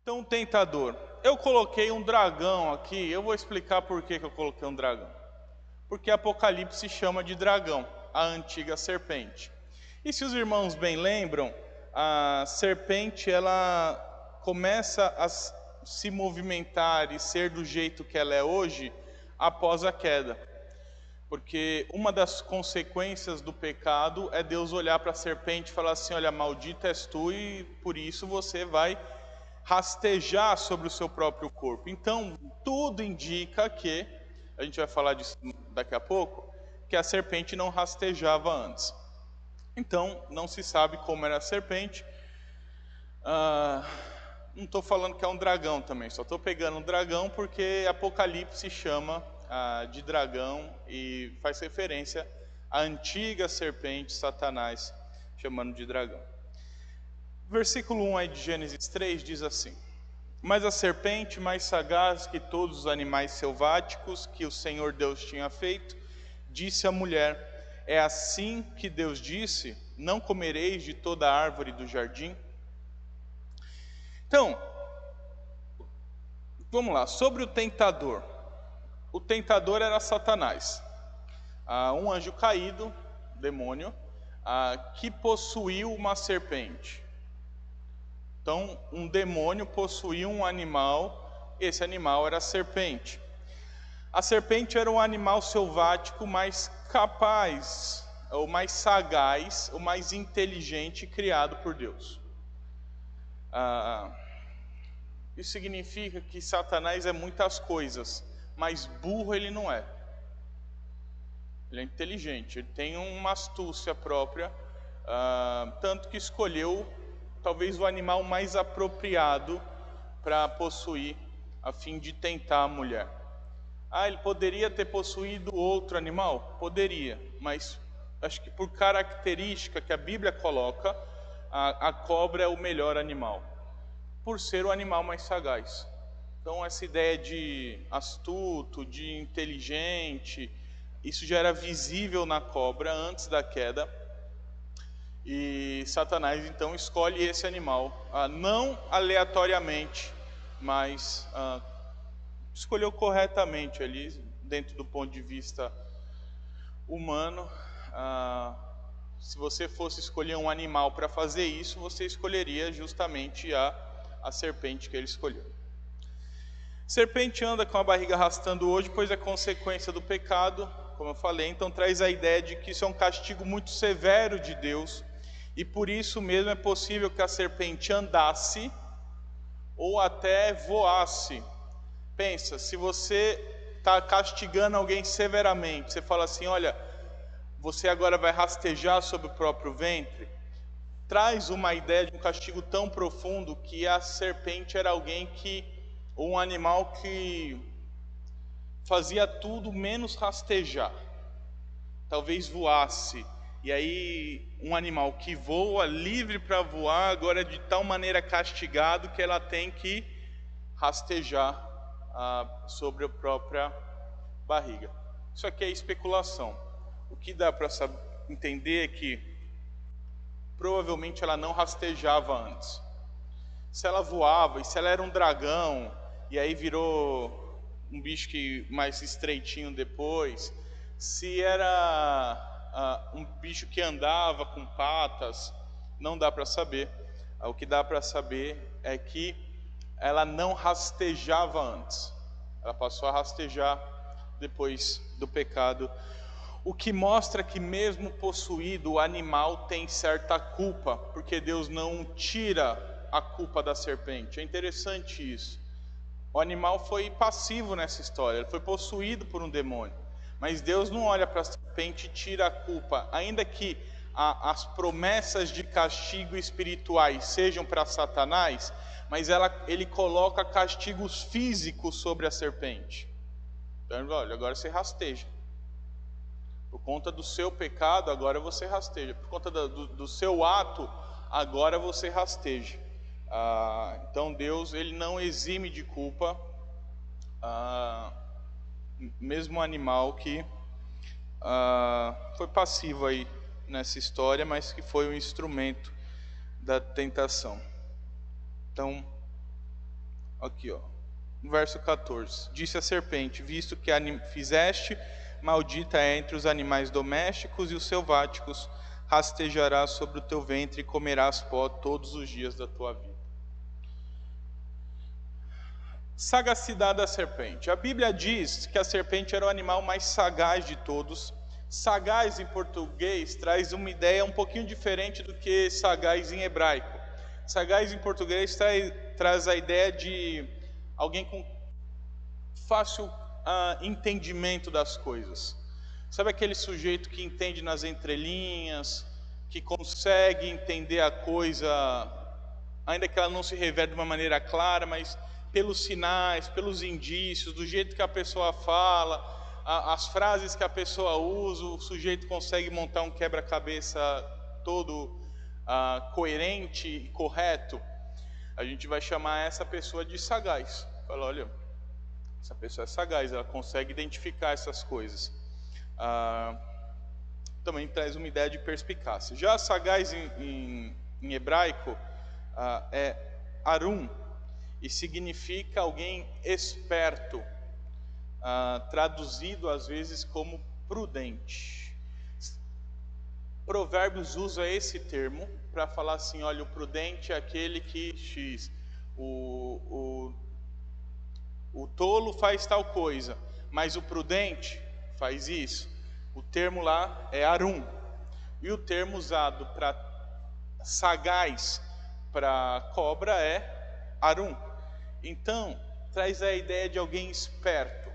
Então, o tentador. Eu coloquei um dragão aqui, eu vou explicar por que eu coloquei um dragão. Porque Apocalipse chama de dragão, a antiga serpente. E se os irmãos bem lembram, a serpente ela começa a se movimentar e ser do jeito que ela é hoje após a queda. Porque uma das consequências do pecado é Deus olhar para a serpente e falar assim: olha, maldita és tu, e por isso você vai rastejar sobre o seu próprio corpo. Então, tudo indica que, a gente vai falar disso daqui a pouco, que a serpente não rastejava antes. Então, não se sabe como era a serpente. Não estou falando que é um dragão também, só estou pegando um dragão porque Apocalipse chama de dragão e faz referência à antiga serpente, Satanás, chamando de dragão. Versículo 1 aí de Gênesis 3 diz assim: mas a serpente, mais sagaz que todos os animais selváticos que o Senhor Deus tinha feito, disse à mulher: é assim que Deus disse, não comereis de toda a árvore do jardim? Então, vamos lá, sobre o tentador. O tentador era Satanás, um anjo caído, demônio, que possuiu uma serpente. Então, um demônio possuía um animal, esse animal era a serpente. A serpente era um animal selvático mais capaz, ou mais sagaz, ou mais inteligente criado por Deus. Isso significa que Satanás é muitas coisas, mas burro ele não é. Ele é inteligente, ele tem uma astúcia própria, tanto que escolheu talvez o animal mais apropriado para possuir, a fim de tentar a mulher. Ele poderia ter possuído outro animal? Poderia, mas acho que por característica que a Bíblia coloca, a cobra é o melhor animal, por ser o animal mais sagaz. Então essa ideia de astuto, de inteligente, isso já era visível na cobra antes da queda. E Satanás então escolhe esse animal, não aleatoriamente, mas escolheu corretamente ali, dentro do ponto de vista humano. Se você fosse escolher um animal para fazer isso, você escolheria justamente a serpente que ele escolheu. Serpente anda com a barriga arrastando hoje, pois é consequência do pecado, como eu falei. Então traz a ideia de que isso é um castigo muito severo de Deus, e por isso mesmo é possível que a serpente andasse ou até voasse. Pensa, se você está castigando alguém severamente, você fala assim: olha, você agora vai rastejar sobre o próprio ventre. Traz uma ideia de um castigo tão profundo que a serpente era alguém ou um animal que fazia tudo menos rastejar, talvez voasse. E aí um animal que voa, livre para voar, agora é de tal maneira castigado que ela tem que rastejar sobre a própria barriga. Isso aqui é especulação. O que dá para entender é que provavelmente ela não rastejava antes. Se ela voava, e se ela era um dragão, e aí virou um bicho mais estreitinho depois, se era um bicho que andava com patas, não dá para saber. O que dá para saber é que ela não rastejava antes, ela passou a rastejar depois do pecado, o que mostra que mesmo possuído, o animal tem certa culpa, porque Deus não tira a culpa da serpente. É interessante isso. O animal foi passivo nessa história, ele foi possuído por um demônio, mas Deus não olha para a serpente e tira a culpa, ainda que as promessas de castigo espirituais sejam para Satanás, mas ele coloca castigos físicos sobre a serpente. Então, olha, agora você rasteja. Por conta do seu pecado, agora você rasteja. Por conta do seu ato, agora você rasteja. Então Deus, ele não exime de culpa mesmo um animal que foi passivo aí nessa história, mas que foi um instrumento da tentação. Então, Aqui, ó, no verso 14. Disse a serpente: visto que fizeste, maldita é entre os animais domésticos e os selváticos, rastejarás sobre o teu ventre e comerás pó todos os dias da tua vida. Sagacidade da serpente. A Bíblia diz que a serpente era o animal mais sagaz de todos. Sagaz em português traz uma ideia um pouquinho diferente do que sagaz em hebraico. Sagaz em português traz a ideia de alguém com fácil entendimento das coisas. Sabe aquele sujeito que entende nas entrelinhas, que consegue entender a coisa, ainda que ela não se revele de uma maneira clara, mas pelos sinais, pelos indícios, do jeito que a pessoa fala, as frases que a pessoa usa, o sujeito consegue montar um quebra-cabeça todo coerente e correto. A gente vai chamar essa pessoa de sagaz. Fala, olha, essa pessoa é sagaz, ela consegue identificar essas coisas. Também traz uma ideia de perspicácia. Já sagaz em hebraico é arum, e significa alguém esperto, traduzido às vezes como prudente. Provérbios usa esse termo para falar assim, olha, o prudente é aquele que X, o tolo faz tal coisa, mas o prudente faz isso. O termo lá é arum, e o termo usado para sagaz, para cobra, é arum. Então, traz a ideia de alguém esperto,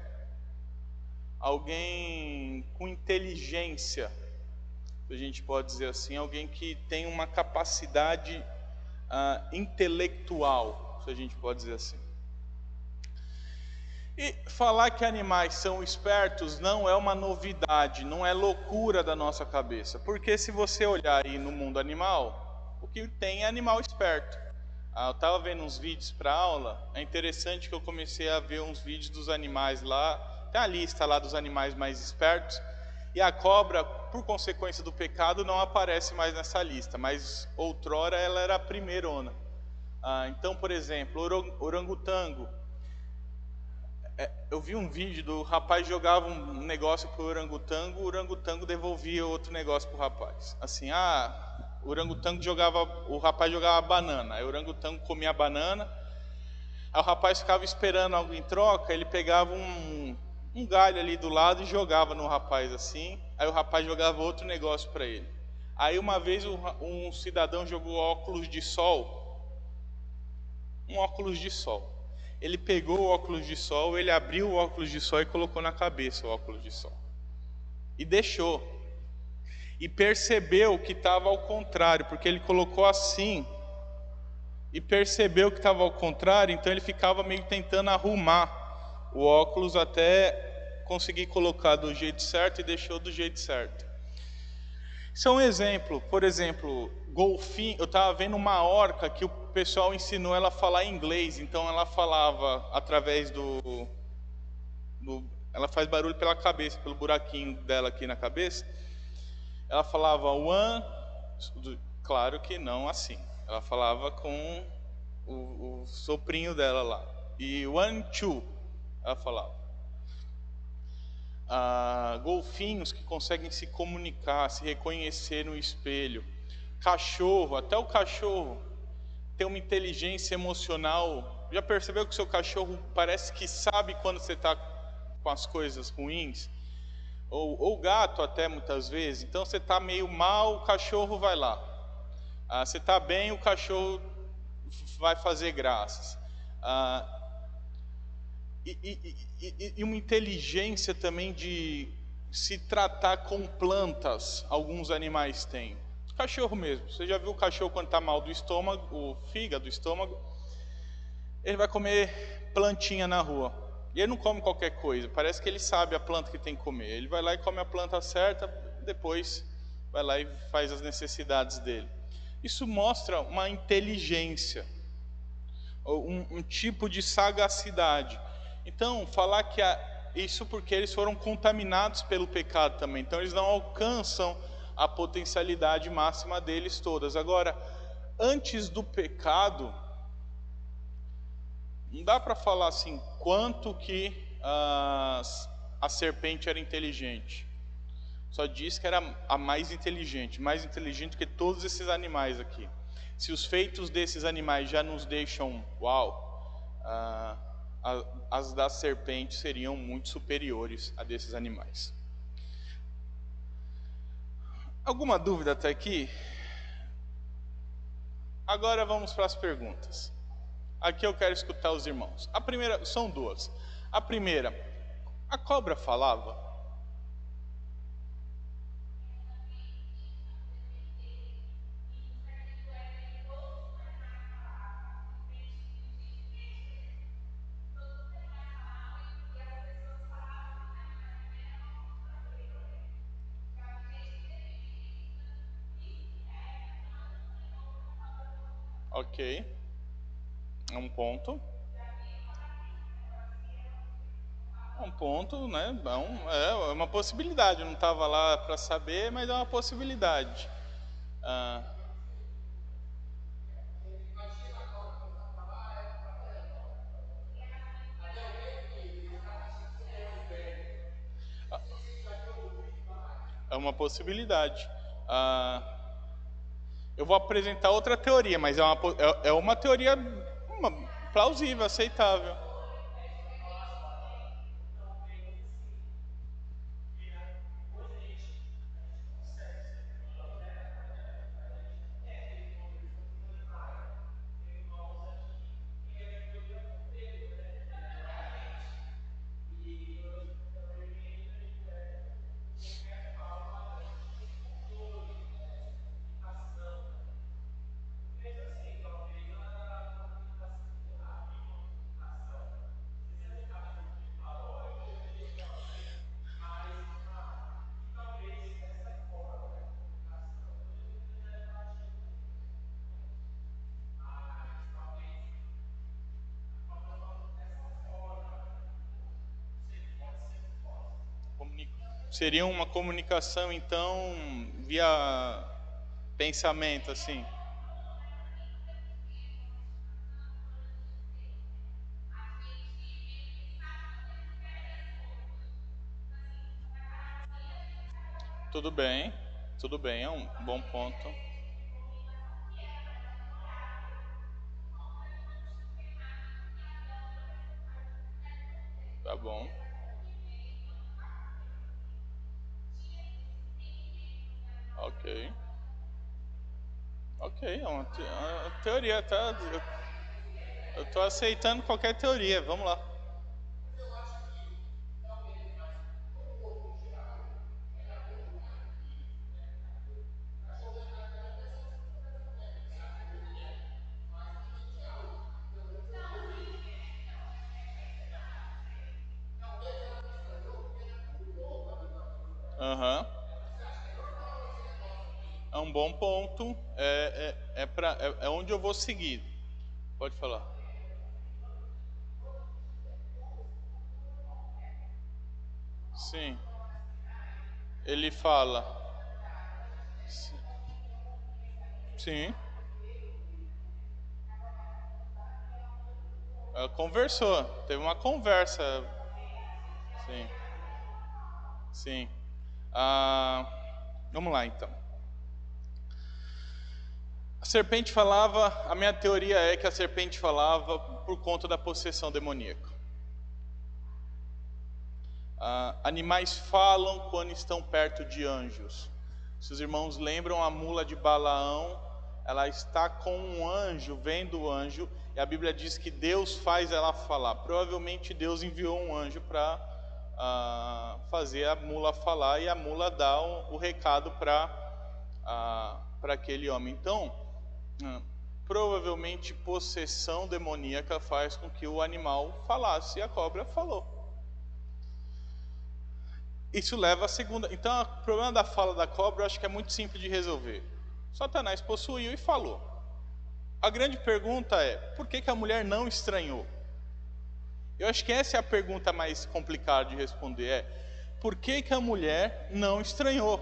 alguém com inteligência, a gente pode dizer assim, alguém que tem uma capacidade intelectual, se a gente pode dizer assim. E falar que animais são espertos não é uma novidade, não é loucura da nossa cabeça, porque se você olhar aí no mundo animal, o que tem é animal esperto. Eu estava vendo uns vídeos para aula, é interessante que eu comecei a ver uns vídeos dos animais lá, tem a lista lá dos animais mais espertos, e a cobra, por consequência do pecado, não aparece mais nessa lista, mas outrora ela era a primeirona. Então, por exemplo, orangotango. Eu vi um vídeo do rapaz jogava um negócio pro orangotango, o orangotango devolvia outro negócio pro rapaz. Assim, o orangotango o rapaz jogava banana, aí o orangotango comia a banana, aí o rapaz ficava esperando algo em troca, ele pegava um galho ali do lado e jogava no rapaz assim, aí o rapaz jogava outro negócio para ele. Aí uma vez um cidadão jogou óculos de sol, um óculos de sol. Ele pegou o óculos de sol, ele abriu o óculos de sol e colocou na cabeça o óculos de sol. E deixou. E percebeu que estava ao contrário, porque ele colocou assim. E percebeu que estava ao contrário, então ele ficava meio tentando arrumar o óculos até conseguir colocar do jeito certo e deixou do jeito certo. Isso é um exemplo. Por exemplo, golfinho. Eu estava vendo uma orca que o pessoal ensinou ela a falar inglês, então ela falava através ela faz barulho pela cabeça, pelo buraquinho dela aqui na cabeça. Ela falava one, claro que não assim, ela falava com o soprinho dela lá, e one, two, ela falava. Golfinhos que conseguem se comunicar, se reconhecer no espelho. Cachorro, até o cachorro tem uma inteligência emocional. Já percebeu que o seu cachorro parece que sabe quando você está com as coisas ruins? Ou gato até muitas vezes. Então você está meio mal, o cachorro vai lá. Você está bem, o cachorro vai fazer graças. E uma inteligência também de se tratar com plantas, alguns animais têm. Cachorro mesmo, você já viu o cachorro quando está mal do estômago, o fígado, do estômago, ele vai comer plantinha na rua, e ele não come qualquer coisa, parece que ele sabe a planta que tem que comer, ele vai lá e come a planta certa, depois vai lá e faz as necessidades dele. Isso mostra uma inteligência, um tipo de sagacidade. Então, falar que isso porque eles foram contaminados pelo pecado também, então eles não alcançam a potencialidade máxima deles todas. Agora, antes do pecado, não dá para falar assim quanto que a serpente era inteligente. Só diz que era a mais inteligente que todos esses animais aqui. Se os feitos desses animais já nos deixam, uau, as da serpente seriam muito superiores a desses animais. Alguma dúvida até aqui? Agora vamos para as perguntas. Aqui eu quero escutar os irmãos. A primeira, são duas. A primeira, a cobra falava? Ok. É um ponto. É um ponto, né? É uma possibilidade. Eu não estava lá para saber, mas é uma possibilidade. É uma possibilidade. Eu vou apresentar outra teoria, mas é uma teoria plausível, aceitável. Seria uma comunicação, então, via pensamento, assim. Tudo bem, é um bom ponto. Tá bom. Ok. Ok, é uma teoria, tá? Eu tô aceitando qualquer teoria, vamos lá. Aham. É um bom ponto. É onde eu vou seguir. Pode falar. Sim. Ele fala. Sim. Ela conversou. Teve uma conversa. Sim. Sim. Vamos lá então. A serpente falava, a minha teoria é que a serpente falava por conta da possessão demoníaca. Animais falam quando estão perto de anjos. Se os irmãos lembram, a mula de Balaão, ela está com um anjo, vendo o anjo, e a Bíblia diz que Deus faz ela falar. Provavelmente Deus enviou um anjo para fazer a mula falar, e a mula dá o recado para aquele homem. Então, provavelmente possessão demoníaca faz com que o animal falasse, e a cobra falou. Isso leva a segunda. Então, o problema da fala da cobra eu acho que é muito simples de resolver. Satanás possuiu e falou. A grande pergunta é: por que a mulher não estranhou? Eu acho que essa é a pergunta mais complicada de responder. Por que a mulher não estranhou?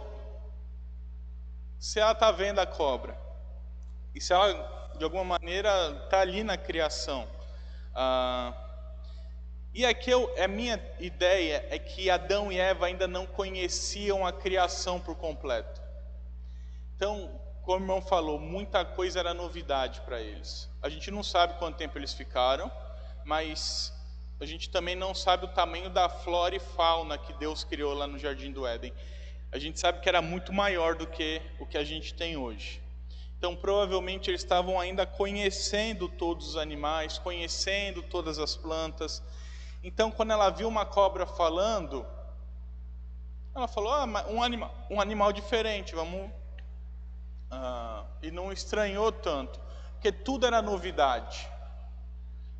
Se ela está vendo a cobra, e se ela de alguma maneira está ali na criação, Ah, e aqui a minha ideia é que Adão e Eva ainda não conheciam a criação por completo. Então, como o irmão falou, muita coisa era novidade para eles. A gente não sabe quanto tempo eles ficaram, mas a gente também não sabe o tamanho da flora e fauna que Deus criou lá no Jardim do Éden. A gente sabe que era muito maior do que o que a gente tem hoje. Então, provavelmente eles estavam ainda conhecendo todos os animais, conhecendo todas as plantas. Então, quando ela viu uma cobra falando, ela falou: um animal diferente, vamos... e não estranhou tanto, porque tudo era novidade.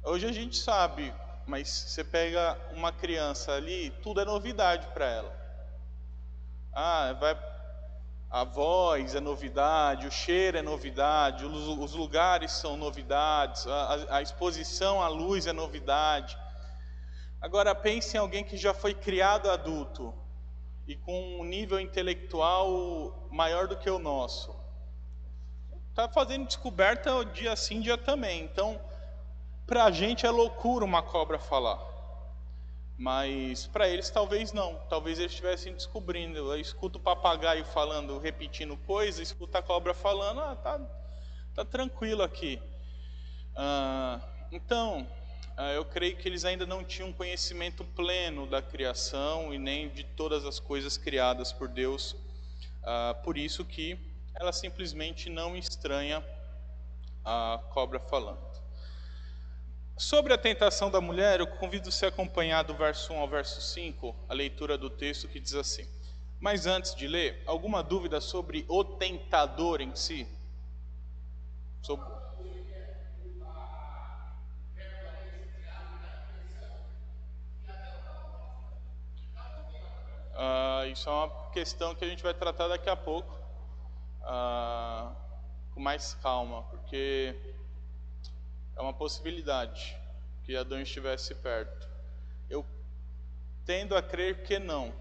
Hoje a gente sabe, mas você pega uma criança ali, tudo é novidade para ela. A voz é novidade, o cheiro é novidade, os lugares são novidades, a exposição à luz é novidade. Agora pense em alguém que já foi criado adulto e com um nível intelectual maior do que o nosso. Está fazendo descoberta dia sim, dia também. Então, para a gente é loucura uma cobra falar. Mas para eles talvez não. Talvez eles estivessem descobrindo. Eu escuto o papagaio falando, repetindo coisas, escuto a cobra falando, tá tranquilo aqui. Então, eu creio que eles ainda não tinham conhecimento pleno da criação e nem de todas as coisas criadas por Deus. Por isso que ela simplesmente não estranha a cobra falando. Sobre a tentação da mulher, eu convido você a acompanhar do verso 1 ao verso 5, a leitura do texto que diz assim. Mas antes de ler, alguma dúvida sobre o tentador em si? Isso é uma questão que a gente vai tratar daqui a pouco, com mais calma, porque é uma possibilidade que Adão estivesse perto. Eu tendo a crer que não,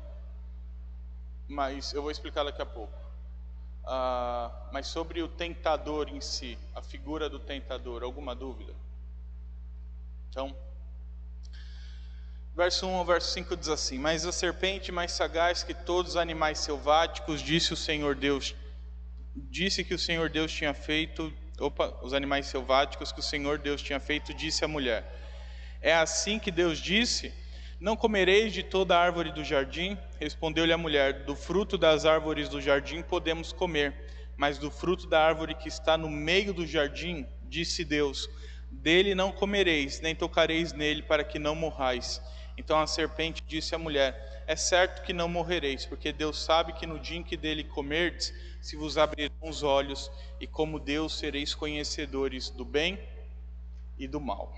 mas eu vou explicar daqui a pouco. Mas sobre o tentador em si, a figura do tentador, alguma dúvida? Então, verso 1 ao verso 5 diz assim: Mas a serpente, mais sagaz que todos os animais selváticos, disse que o Senhor Deus tinha feito... os animais selváticos que o Senhor Deus tinha feito, disse à mulher: É assim que Deus disse: Não comereis de toda árvore do jardim? Respondeu-lhe a mulher: Do fruto das árvores do jardim podemos comer, mas do fruto da árvore que está no meio do jardim, disse Deus: Dele não comereis, nem tocareis nele, para que não morrais. Então a serpente disse à mulher: É certo que não morrereis, porque Deus sabe que no dia em que dele comerdes, se vos abrirão os olhos, e como Deus sereis conhecedores do bem e do mal.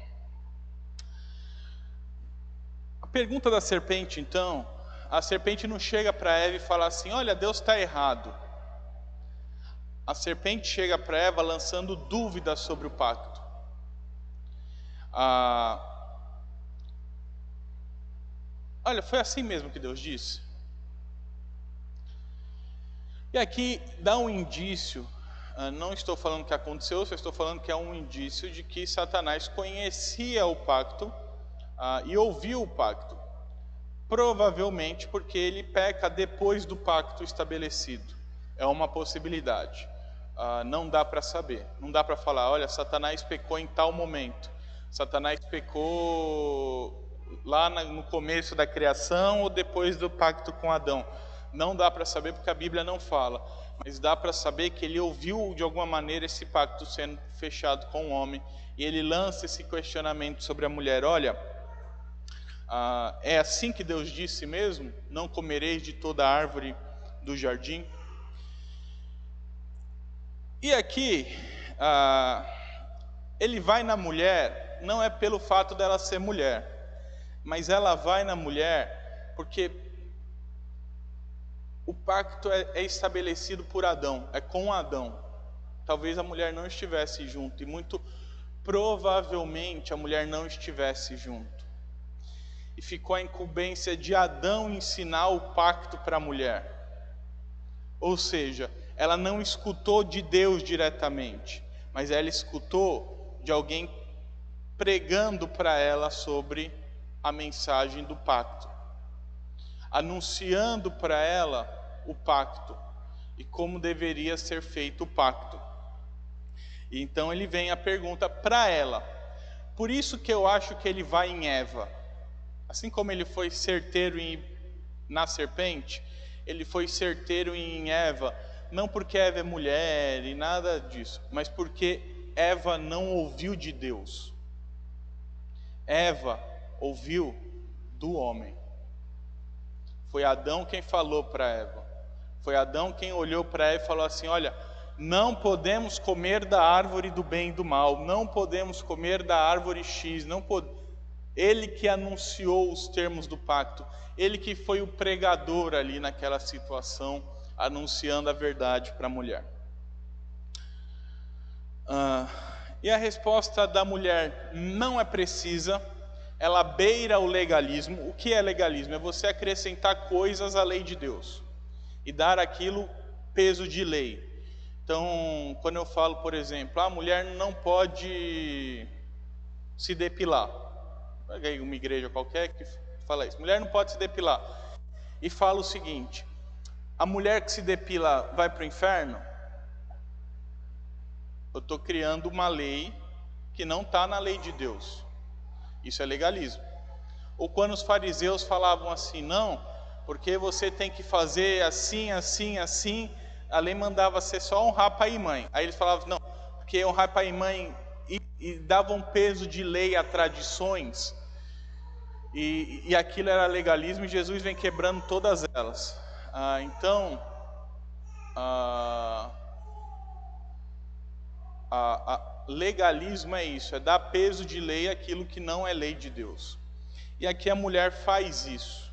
A pergunta da serpente, então, a serpente não chega para Eva e fala assim: olha, Deus está errado. A serpente chega para Eva lançando dúvidas sobre o pacto. Olha, foi assim mesmo que Deus disse? E aqui dá um indício, não estou falando que aconteceu, só estou falando que é um indício de que Satanás conhecia o pacto e ouviu o pacto. Provavelmente porque ele peca depois do pacto estabelecido. É uma possibilidade. Não dá para saber. Não dá para falar, olha, Satanás pecou em tal momento. Satanás pecou lá no começo da criação ou depois do pacto com Adão. Não dá para saber porque a Bíblia não fala. Mas dá para saber que ele ouviu de alguma maneira esse pacto sendo fechado com o homem. E ele lança esse questionamento sobre a mulher. Olha, é assim que Deus disse mesmo? Não comereis de toda árvore do jardim? E aqui, ele vai na mulher, não é pelo fato dela ser mulher, mas ela vai na mulher porque o pacto é estabelecido por Adão, é com Adão. Talvez a mulher não estivesse junto, e muito provavelmente a mulher não estivesse junto. E ficou a incumbência de Adão ensinar o pacto para a mulher. Ou seja, ela não escutou de Deus diretamente, mas ela escutou de alguém pregando para ela sobre a mensagem do pacto, anunciando para ela o pacto e como deveria ser feito o pacto. E então ele vem a pergunta para ela. Por isso que eu acho que ele vai em Eva. Assim como ele foi certeiro na serpente, ele foi certeiro em Eva, não porque Eva é mulher e nada disso, mas porque Eva não ouviu de Deus. Eva ouviu do homem. Foi Adão quem falou para Eva. Foi Adão quem olhou para Eva e falou assim: olha, não podemos comer da árvore do bem e do mal, não podemos comer da árvore X, não podemos. Ele que anunciou os termos do pacto, ele que foi o pregador ali naquela situação, anunciando a verdade para a mulher. E a resposta da mulher não é precisa, ela beira o legalismo. O que é legalismo? É você acrescentar coisas à lei de Deus e dar aquilo peso de lei. Então, quando eu falo, por exemplo, a mulher não pode se depilar. Peguei uma igreja qualquer que fala isso. Mulher não pode se depilar. E fala o seguinte: a mulher que se depila vai para o inferno? Eu estou criando uma lei que não está na lei de Deus. Isso é legalismo. Ou quando os fariseus falavam assim: não, porque você tem que fazer assim, assim, assim. A lei mandava ser só honrar pai e mãe. Aí eles falavam: não, porque honrar pai e mãe, e davam peso de lei a tradições. E aquilo era legalismo, e Jesus vem quebrando todas elas. Legalismo é isso, é dar peso de lei àquilo que não é lei de Deus. E aqui a mulher faz isso.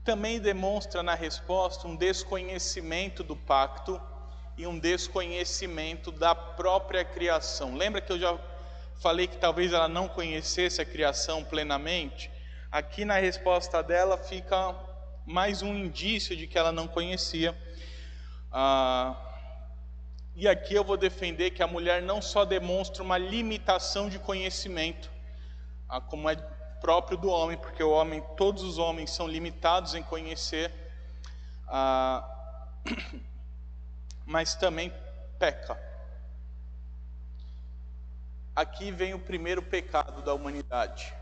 Também demonstra na resposta um desconhecimento do pacto e um desconhecimento da própria criação. Lembra que eu já falei que talvez ela não conhecesse a criação plenamente? Aqui na resposta dela fica mais um indício de que ela não conhecia. E aqui eu vou defender que a mulher não só demonstra uma limitação de conhecimento, como é próprio do homem, porque todos os homens são limitados em conhecer, mas também peca. Aqui vem o primeiro pecado da humanidade,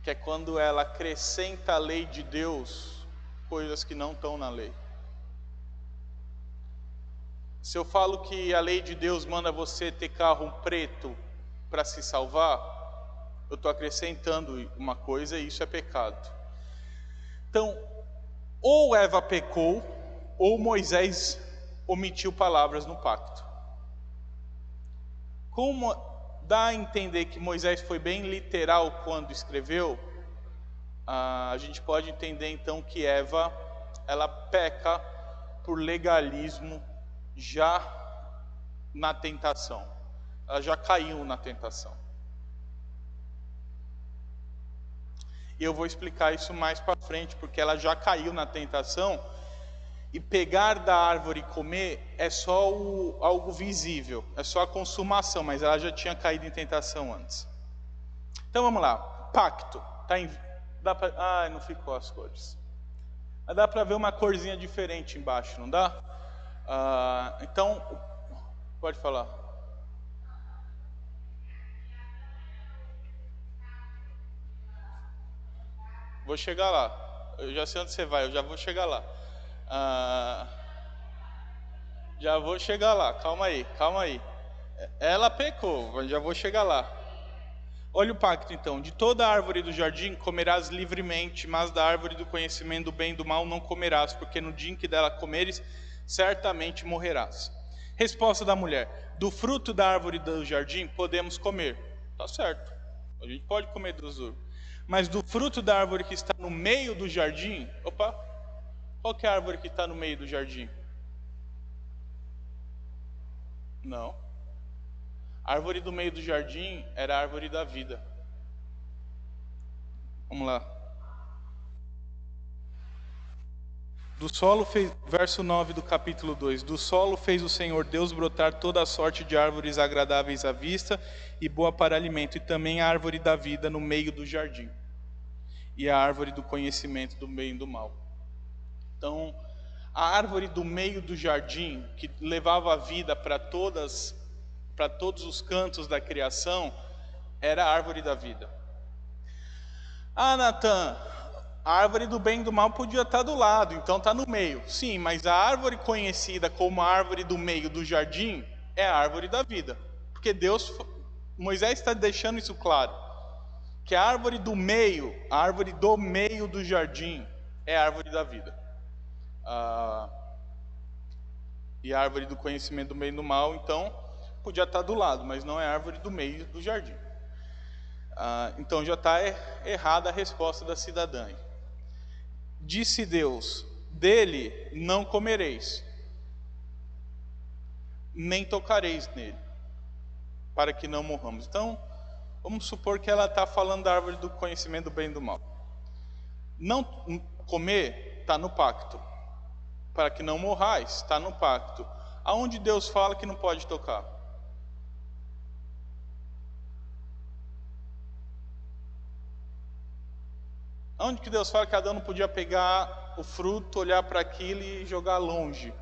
que é quando ela acrescenta à lei de Deus coisas que não estão na lei. Se eu falo que a lei de Deus manda você ter carro preto para se salvar, eu estou acrescentando uma coisa e isso é pecado. Então, ou Eva pecou, ou Moisés omitiu palavras no pacto. Como dá a entender que Moisés foi bem literal quando escreveu, a gente pode entender então que Eva, ela peca por legalismo já na tentação. Ela já caiu na tentação. E eu vou explicar isso mais para frente, porque ela já caiu na tentação. E pegar da árvore e comer é só algo visível, é só a consumação, mas ela já tinha caído em tentação antes. Então vamos lá, pacto. Não ficou as cores. Mas dá para ver uma corzinha diferente embaixo, não dá? Então, pode falar. Vou chegar lá. Eu já sei onde você vai, eu já vou chegar lá. Já vou chegar lá, calma aí. Ela pecou, já vou chegar lá. Olha o pacto então: de toda árvore do jardim comerás livremente, mas da árvore do conhecimento do bem e do mal não comerás, porque no dia em que dela comeres, certamente morrerás. Resposta da mulher: do fruto da árvore do jardim podemos comer. Tá certo, a gente pode comer dos frutos. Mas do fruto da árvore que está no meio do jardim, qual que é a árvore que está no meio do jardim? Não. A árvore do meio do jardim era a árvore da vida. Vamos lá. Do solo fez, verso 9 do capítulo 2. Do solo fez o Senhor Deus brotar toda a sorte de árvores agradáveis à vista e boa para alimento, e também a árvore da vida no meio do jardim, e a árvore do conhecimento do bem e do mal. Então, a árvore do meio do jardim, que levava a vida para todos os cantos da criação, era a árvore da vida. Ah, Natan, a árvore do bem e do mal podia estar do lado, então está no meio. Sim, mas a árvore conhecida como a árvore do meio do jardim é a árvore da vida. Porque Moisés está deixando isso claro, que a árvore do meio do jardim é a árvore da vida. E a árvore do conhecimento do bem e do mal, então, podia estar do lado, mas não é a árvore do meio do jardim. Então já está errada a resposta da cidadã. Disse Deus: dele não comereis, nem tocareis nele, para que não morramos. Então, vamos supor que ela está falando da árvore do conhecimento do bem e do mal. Não comer está no pacto. Para que não morrais, está no pacto. Aonde Deus fala que não pode tocar? Aonde que Deus fala que Adão não podia pegar o fruto, olhar para aquilo e jogar longe?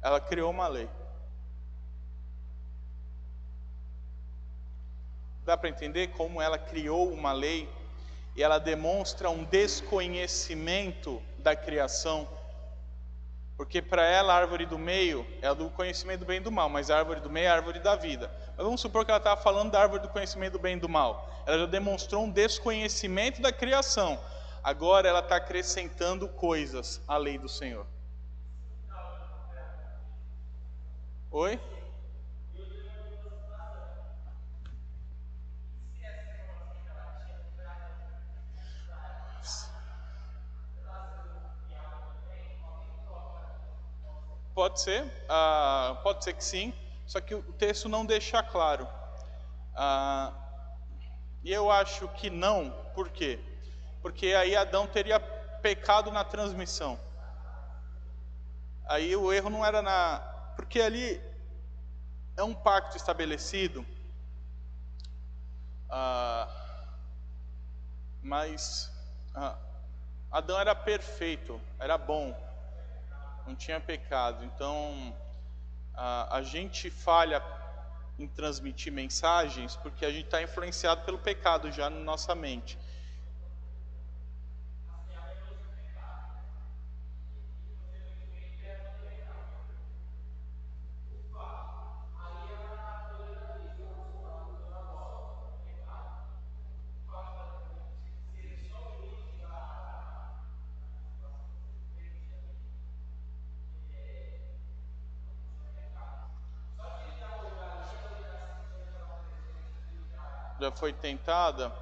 Ela criou uma lei. Dá para entender como ela criou uma lei e ela demonstra um desconhecimento da criação? Porque para ela a árvore do meio é a do conhecimento do bem e do mal, mas a árvore do meio é a árvore da vida. Mas vamos supor que ela estava falando da árvore do conhecimento do bem e do mal. Ela já demonstrou um desconhecimento da criação. Agora ela está acrescentando coisas à lei do Senhor. Oi? Pode ser que sim, só que o texto não deixa claro. E eu acho que não, por quê? Porque aí Adão teria pecado na transmissão. Aí o erro não era porque ali é um pacto estabelecido, mas Adão era perfeito, era bom, não tinha pecado. Então a gente falha em transmitir mensagens porque a gente está influenciado pelo pecado já na nossa mente. Já foi tentada?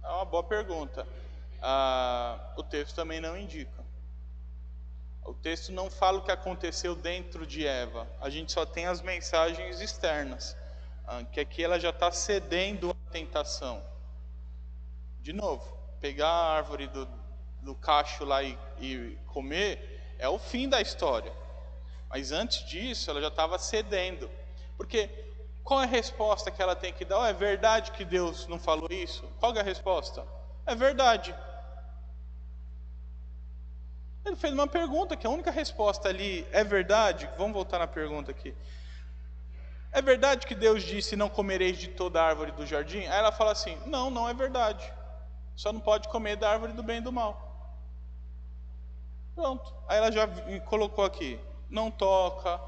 É uma boa pergunta. O texto também não indica. O texto não fala o que aconteceu dentro de Eva. A gente só tem as mensagens externas, que aqui ela já está cedendo à tentação. De novo, pegar a árvore do cacho lá e comer é o fim da história. Mas antes disso, ela já estava cedendo. Porque qual é a resposta que ela tem que dar? É verdade que Deus não falou isso? Qual é a resposta? É verdade. Ele fez uma pergunta que a única resposta ali é verdade. Vamos voltar na pergunta aqui. É verdade que Deus disse: não comereis de toda a árvore do jardim? Aí ela fala assim: não, não é verdade. Só não pode comer da árvore do bem e do mal. Pronto. Aí ela já colocou aqui: não toca.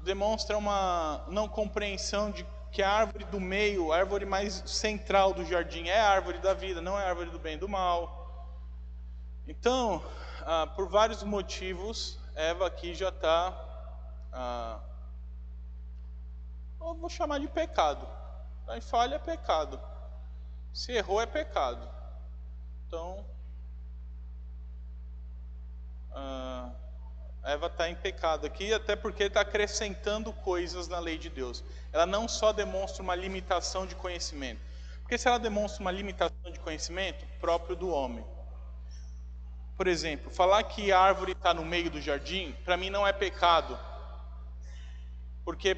Demonstra uma não compreensão de que a árvore do meio, a árvore mais central do jardim, é a árvore da vida, não é a árvore do bem e do mal. Então, por vários motivos, Eva aqui já está, eu vou chamar de pecado. Aí falha é pecado. Se errou é pecado. Então, Eva está em pecado aqui, até porque está acrescentando coisas na lei de Deus. Ela não só demonstra uma limitação de conhecimento. Porque se ela demonstra uma limitação de conhecimento, próprio do homem. Por exemplo, falar que a árvore está no meio do jardim, para mim não é pecado, porque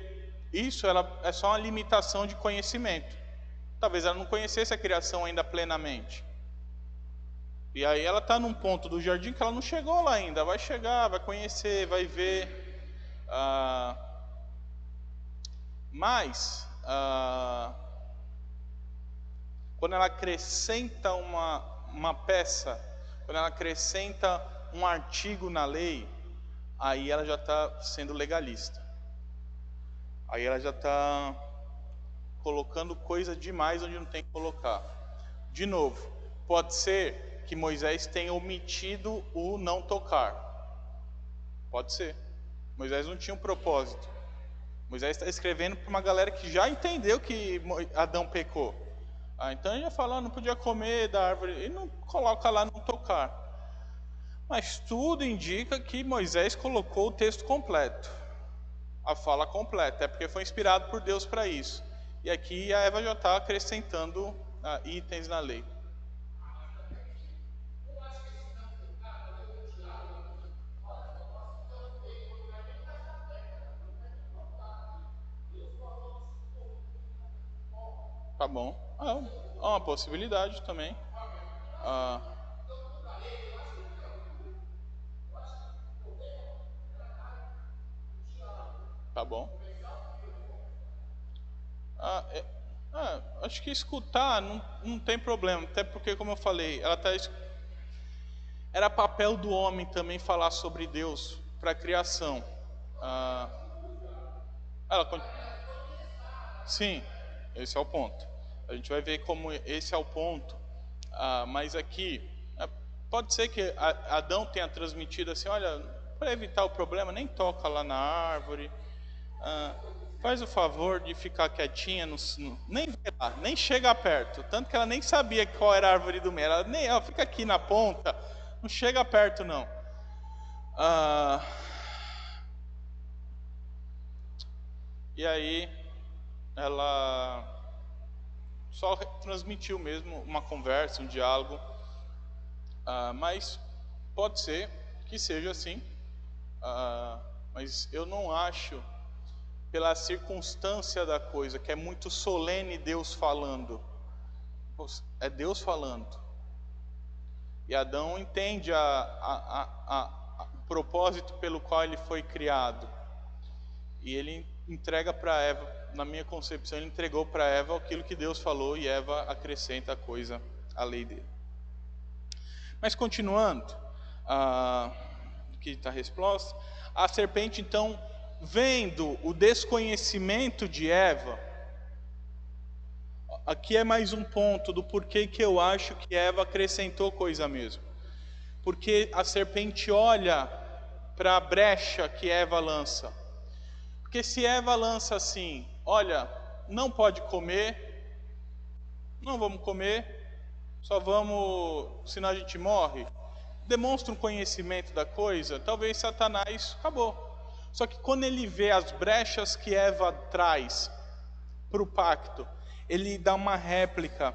isso é só uma limitação de conhecimento. Talvez ela não conhecesse a criação ainda plenamente. E aí ela está num ponto do jardim que ela não chegou lá ainda. Vai chegar, vai conhecer, vai ver. Mas, quando ela acrescenta uma peça, quando ela acrescenta um artigo na lei, aí ela já está sendo legalista. Aí ela já está colocando coisa demais onde não tem que colocar. De novo, pode ser que Moisés tenha omitido o não tocar. Pode ser. Moisés não tinha um propósito. Moisés está escrevendo para uma galera que já entendeu que Adão pecou. Então ele já fala, não podia comer da árvore. Ele não coloca lá não tocar. Mas tudo indica que Moisés colocou o texto completo. A fala completa. É porque foi inspirado por Deus para isso. E aqui a Eva já está acrescentando itens na lei. Tá bom. É uma possibilidade também. Tá bom. Acho que escutar não tem problema. Até porque, como eu falei, era papel do homem também falar sobre Deus para a criação. Sim, esse é o ponto. A gente vai ver como esse é o ponto. Mas aqui, pode ser que Adão tenha transmitido assim, olha, para evitar o problema, nem toca lá na árvore. Faz o favor de ficar quietinha, nem vai lá, nem chega perto. Tanto que ela nem sabia qual era a árvore do meio. Ela fica aqui na ponta, não chega perto não. E aí, ela só transmitiu mesmo uma conversa, um diálogo. Mas pode ser que seja assim. Mas eu não acho, pela circunstância da coisa, que é muito solene Deus falando. É Deus falando. E Adão entende o propósito pelo qual ele foi criado. E ele entrega para Eva, na minha concepção, ele entregou para Eva aquilo que Deus falou, e Eva acrescenta a coisa à lei dele. Mas continuando, aqui está a resposta. A serpente então, vendo o desconhecimento de Eva, aqui é mais um ponto do porquê que eu acho que Eva acrescentou coisa mesmo. Porque a serpente olha para a brecha que Eva lança. Porque se Eva lança assim, olha, não pode comer, não vamos comer, só vamos, senão a gente morre, demonstra um conhecimento da coisa, talvez Satanás acabou. Só que quando ele vê as brechas que Eva traz para o pacto, ele dá uma réplica.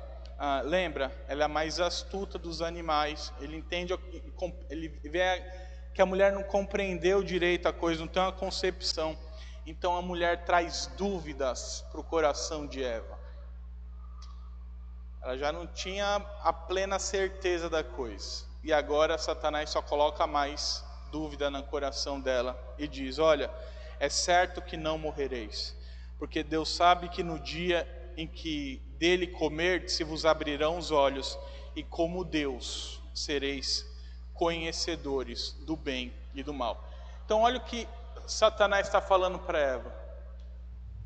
Lembra? Ela é a mais astuta dos animais. Ele entende, ele vê que a mulher não compreendeu direito a coisa, não tem uma concepção. Então a mulher traz dúvidas para o coração de Eva. Ela já não tinha a plena certeza da coisa. E agora Satanás só coloca mais dúvida no coração dela e diz, olha, é certo que não morrereis, porque Deus sabe que no dia em que dele comerdes, se vos abrirão os olhos, e como Deus sereis conhecedores do bem e do mal. Então olha o que Satanás está falando para Eva.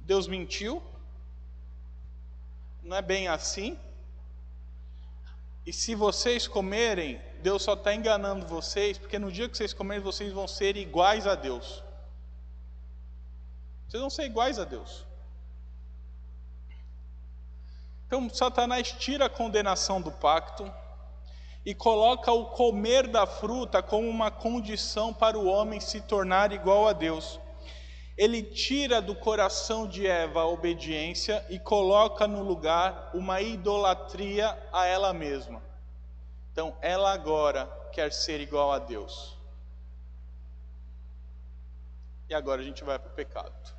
Deus mentiu? Não é bem assim? E se vocês comerem, Deus só está enganando vocês, porque no dia que vocês comerem, vocês vão ser iguais a Deus. Vocês vão ser iguais a Deus. Então Satanás tira a condenação do pacto e coloca o comer da fruta como uma condição para o homem se tornar igual a Deus. Ele tira do coração de Eva a obediência e coloca no lugar uma idolatria a ela mesma. Então, ela agora quer ser igual a Deus. E agora a gente vai para o pecado.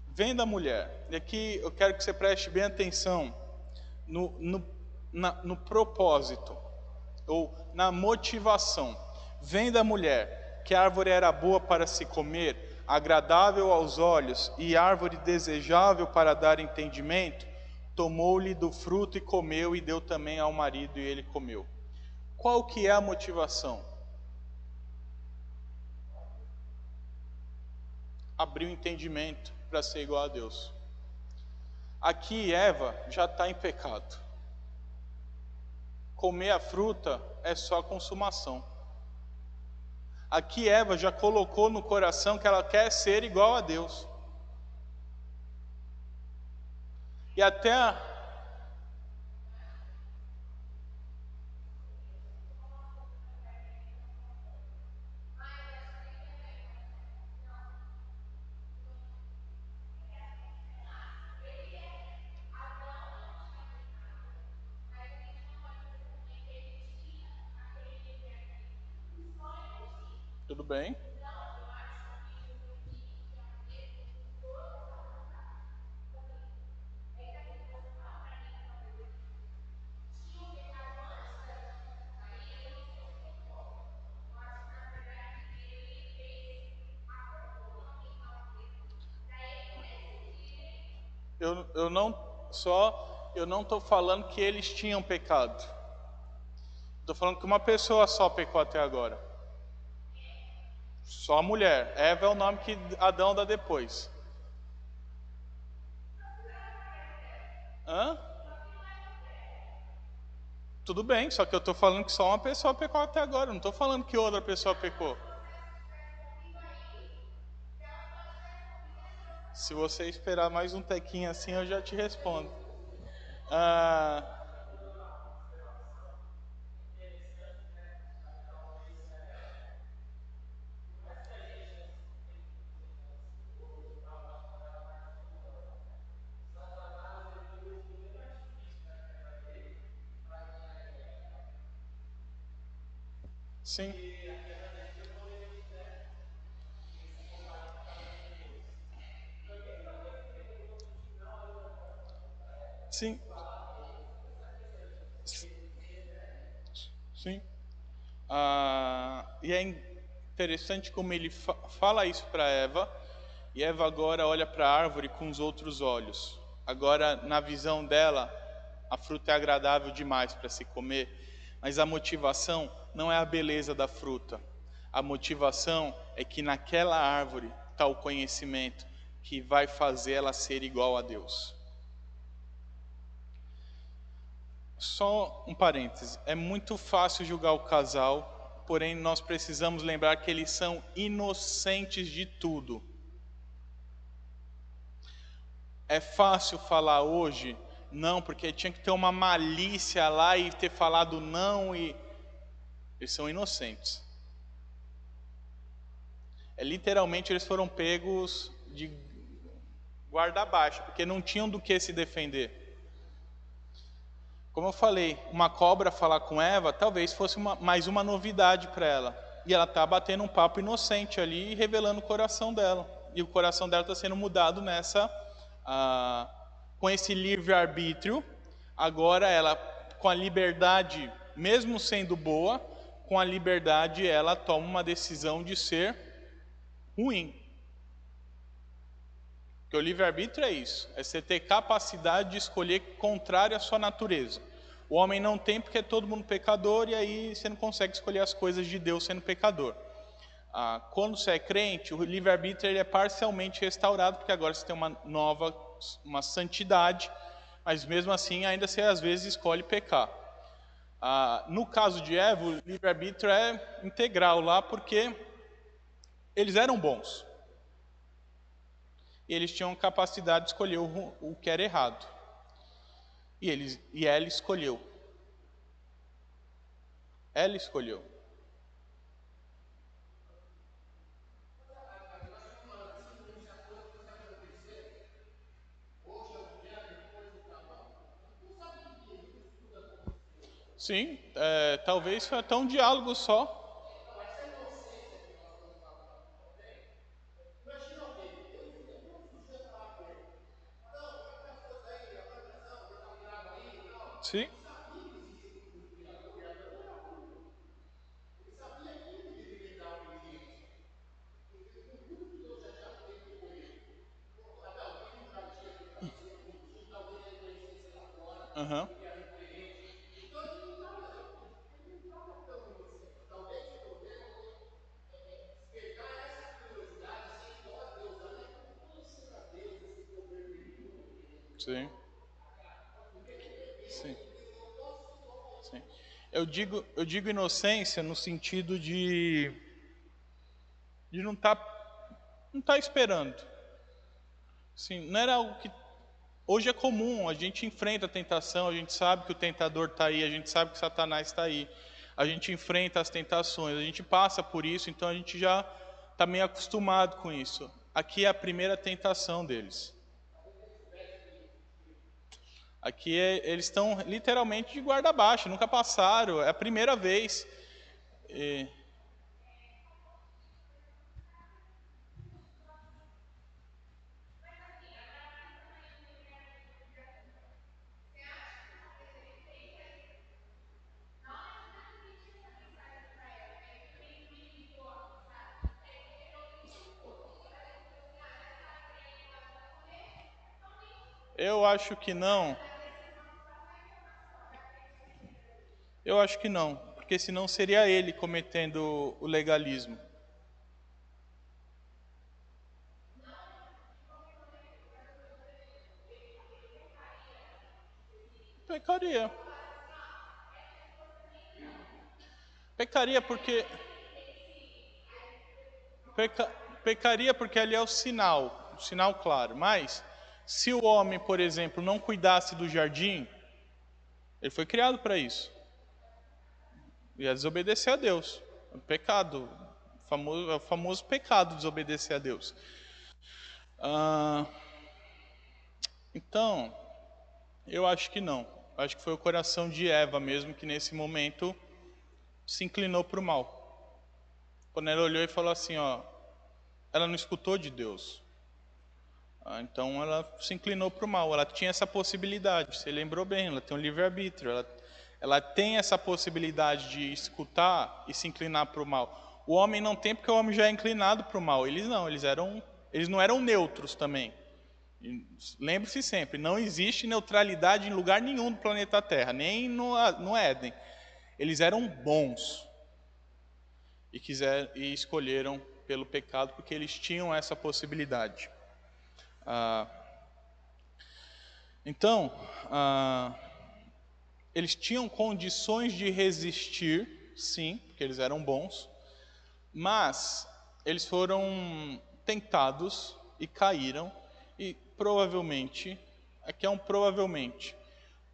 Vendo a mulher, e aqui eu quero que você preste bem atenção no propósito, ou na motivação. Vendo a mulher que a árvore era boa para se comer, agradável aos olhos e árvore desejável para dar entendimento, tomou-lhe do fruto e comeu, e deu também ao marido e ele comeu. Qual que é a motivação? Abrir o entendimento para ser igual a Deus. Aqui Eva já está em pecado. Comer a fruta é só consumação. Aqui Eva já colocou no coração que ela quer ser igual a Deus. E até tudo bem. Eu não estou falando que eles tinham pecado. Estou falando que uma pessoa só pecou até agora. Só a mulher. Eva é o nome que Adão dá depois. Hã? Tudo bem, só que eu estou falando que só uma pessoa pecou até agora. Eu não estou falando que outra pessoa pecou. Se você esperar mais um tequinho assim, eu já te respondo. Ah, sim. Sim. Sim. E é interessante como ele fala isso para Eva, e Eva agora olha para a árvore com os outros olhos. Agora, na visão dela, a fruta é agradável demais para se comer, mas a motivação não é a beleza da fruta. A motivação é que naquela árvore está o conhecimento que vai fazer ela ser igual a Deus. Só um parêntese, é muito fácil julgar o casal, porém nós precisamos lembrar que eles são inocentes de tudo. É fácil falar hoje não, porque tinha que ter uma malícia lá e ter falado não, e eles são inocentes. Literalmente eles foram pegos de guarda baixa, porque não tinham do que se defender. Como eu falei, uma cobra falar com Eva talvez fosse mais uma novidade para ela. E ela está batendo um papo inocente ali, revelando o coração dela. E o coração dela está sendo mudado com esse livre-arbítrio. Agora ela, com a liberdade, mesmo sendo boa, com a liberdade ela toma uma decisão de ser ruim. Porque o livre-arbítrio é isso, é você ter capacidade de escolher contrário à sua natureza. O homem não tem porque é todo mundo pecador, e aí você não consegue escolher as coisas de Deus sendo pecador. Quando você é crente, o livre-arbítrio é parcialmente restaurado, porque agora você tem uma santidade, mas mesmo assim ainda você às vezes escolhe pecar. No caso de Eva, o livre-arbítrio é integral lá, porque eles eram bons. E eles tinham capacidade de escolher o que era errado. E ela escolheu. Ela escolheu. Sim, talvez foi até um diálogo só. Sim. Aham. Sim. Sim. Sim. Eu digo inocência no sentido de não tá esperando. Sim, não era algo que hoje é comum, a gente enfrenta a tentação, a gente sabe que o tentador está aí, a gente sabe que Satanás está aí, a gente enfrenta as tentações, a gente passa por isso, então a gente já está meio acostumado com isso. Aqui é a primeira tentação deles. Aqui eles estão literalmente de guarda baixa, nunca passaram, é a primeira vez. E eu acho que não, eu acho que não, porque senão seria ele cometendo o legalismo. Pecaria. Pecaria porque peca, pecaria porque ali é o sinal claro. Mas se o homem, por exemplo, não cuidasse do jardim, ele foi criado para isso. Ia desobedecer a Deus. É um pecado, é o famoso pecado desobedecer a Deus. Ah, então, eu acho que não. Acho que foi o coração de Eva mesmo que nesse momento se inclinou para o mal. Quando ela olhou e falou assim, ó, ela não escutou de Deus. Então ela se inclinou para o mal. Ela tinha essa possibilidade. Você lembrou bem? Ela tem um livre-arbítrio. Ela tem essa possibilidade de escutar e se inclinar para o mal. O homem não tem, porque o homem já é inclinado para o mal. Eles não. Eles não eram neutros também. Lembre-se sempre, não existe neutralidade em lugar nenhum do planeta Terra, nem no Éden. Eles eram bons e escolheram pelo pecado porque eles tinham essa possibilidade. Então, eles tinham condições de resistir, sim, porque eles eram bons, mas eles foram tentados e caíram, e provavelmente, aqui é um provavelmente,